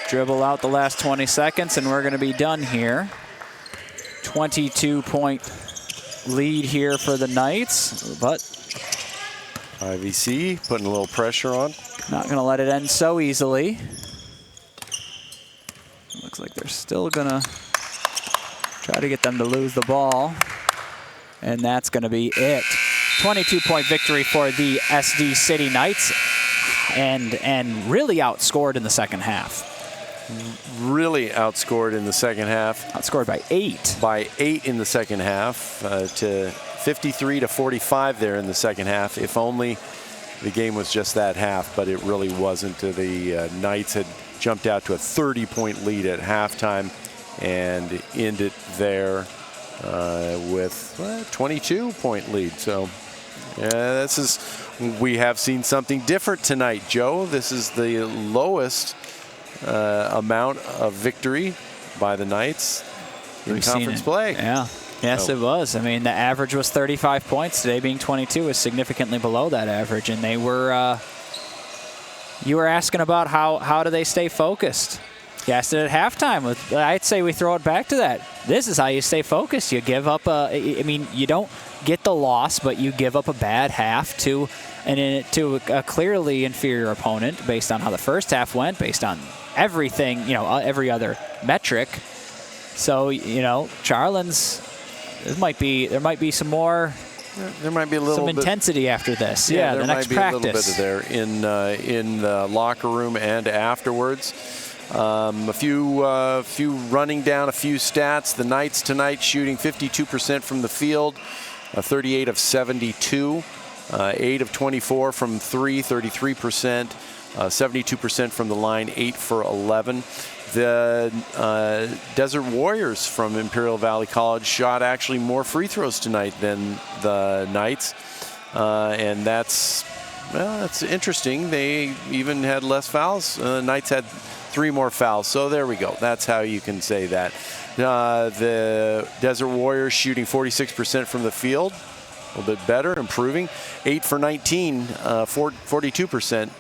dribble out the last 20 seconds, and we're going to be done here. 22-point lead here for the Knights, but IVC putting a little pressure on. Not going to let it end so easily. Looks like they're still going to try to get them to lose the ball. And that's going to be it. 22-point victory for the SD City Knights. And really outscored in the second half. Really outscored in the second half. Outscored by 8. By 8 in the second half to 53-45 there in the second half. If only the game was just that half, but it really wasn't. The Knights had jumped out to a 30-point lead at halftime and ended there with a 22-point lead. So we have seen something different tonight, Joe. This is the lowest amount of victory by the Knights in conference play. Yeah. Yes, it was. I mean, the average was 35 points. Today being 22 is significantly below that average. And they were, you were asking about how do they stay focused. You asked it at halftime. I'd say we throw it back to that. This is how you stay focused. You give up I mean, you don't get the loss, but you give up a bad half to a clearly inferior opponent based on how the first half went, based on everything, every other metric. So, Charlin's, there might be some more. There might be a little some bit, intensity after this. Yeah, the next practice. There might be a little bit there in the locker room and afterwards. A few running down a few stats. The Knights tonight shooting 52% from the field, 38 of 72, 8 of 24 from 3, 33%, 72% from the line, 8 for 11. The Desert Warriors from Imperial Valley College shot actually more free throws tonight than the Knights, and that's interesting. They even had less fouls. The Knights had 3 more fouls, so there we go. That's how you can say that. The Desert Warriors shooting 46% from the field, a little bit better, improving. 8 for 19, 42%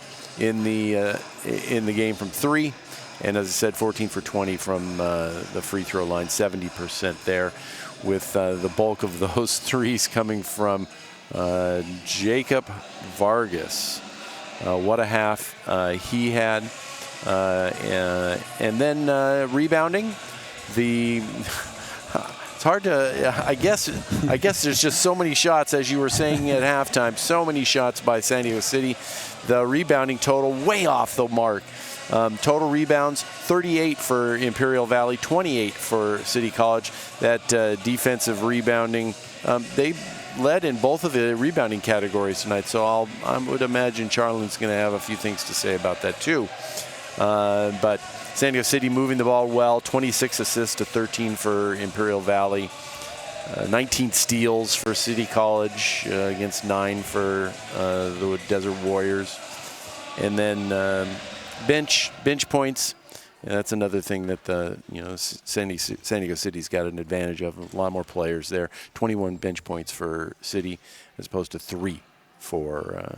in the game from 3. And as I said, 14 for 20 from the free throw line, 70% there, with the bulk of those threes coming from Jacob Vargas. What a half he had. And then rebounding, the It's hard to, I guess there's just so many shots, as you were saying at halftime, so many shots by San Diego City. The rebounding total way off the mark. Total rebounds, 38 for Imperial Valley, 28 for City College. That defensive rebounding, they led in both of the rebounding categories tonight. So I would imagine Charlin's going to have a few things to say about that too. But San Diego City moving the ball well, 26 assists to 13 for Imperial Valley. 19 steals for City College against 9 for the Desert Warriors. And then bench points. And that's another thing that San Diego City's got an advantage of. A lot more players there. 21 bench points for City as opposed to 3 for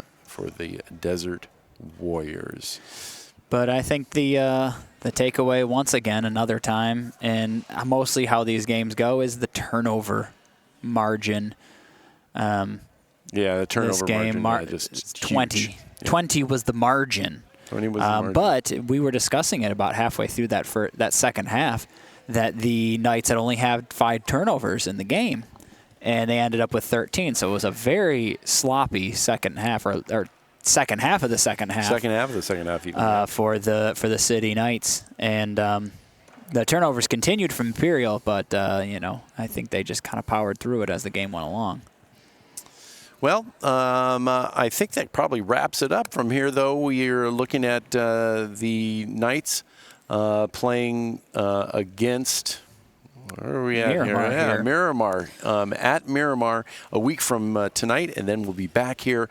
the Desert Warriors. But I think the takeaway, once again, another time, and mostly how these games go, is the turnover margin. The turnover margin just 20. Huge. 20 was the margin. 20 was the margin. But we were discussing it about halfway through that second half, that the Knights had only had 5 turnovers in the game, and they ended up with 13. So it was a very sloppy second half, or second half of the second half. Second half of the second half, even. For the City Knights, and the turnovers continued from Imperial, but I think they just kind of powered through it as the game went along. Well, I think that probably wraps it up from here, though. We are looking at the Knights playing against. Where are we at Miramar here? Yeah, Miramar. At Miramar a week from tonight, and then we'll be back here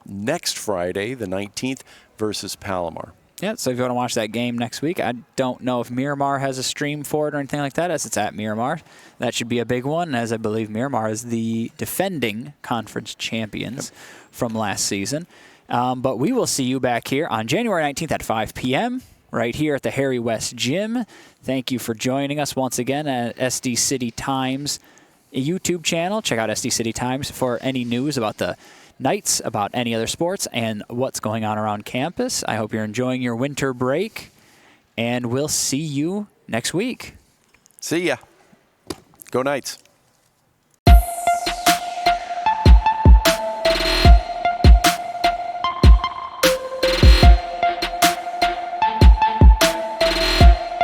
next Friday, the 19th, versus Palomar. Yeah, so if you want to watch that game next week, I don't know if Miramar has a stream for it or anything like that, as it's at Miramar. That should be a big one, as I believe Miramar is the defending conference champions from last season. But we will see you back here on January 19th at 5 p.m., right here at the Harry West Gym. Thank you for joining us once again at SD City Times YouTube channel. Check out SD City Times for any news about the Knights, about any other sports, and what's going on around campus. I hope you're enjoying your winter break, and we'll see you next week. See ya. Go Knights.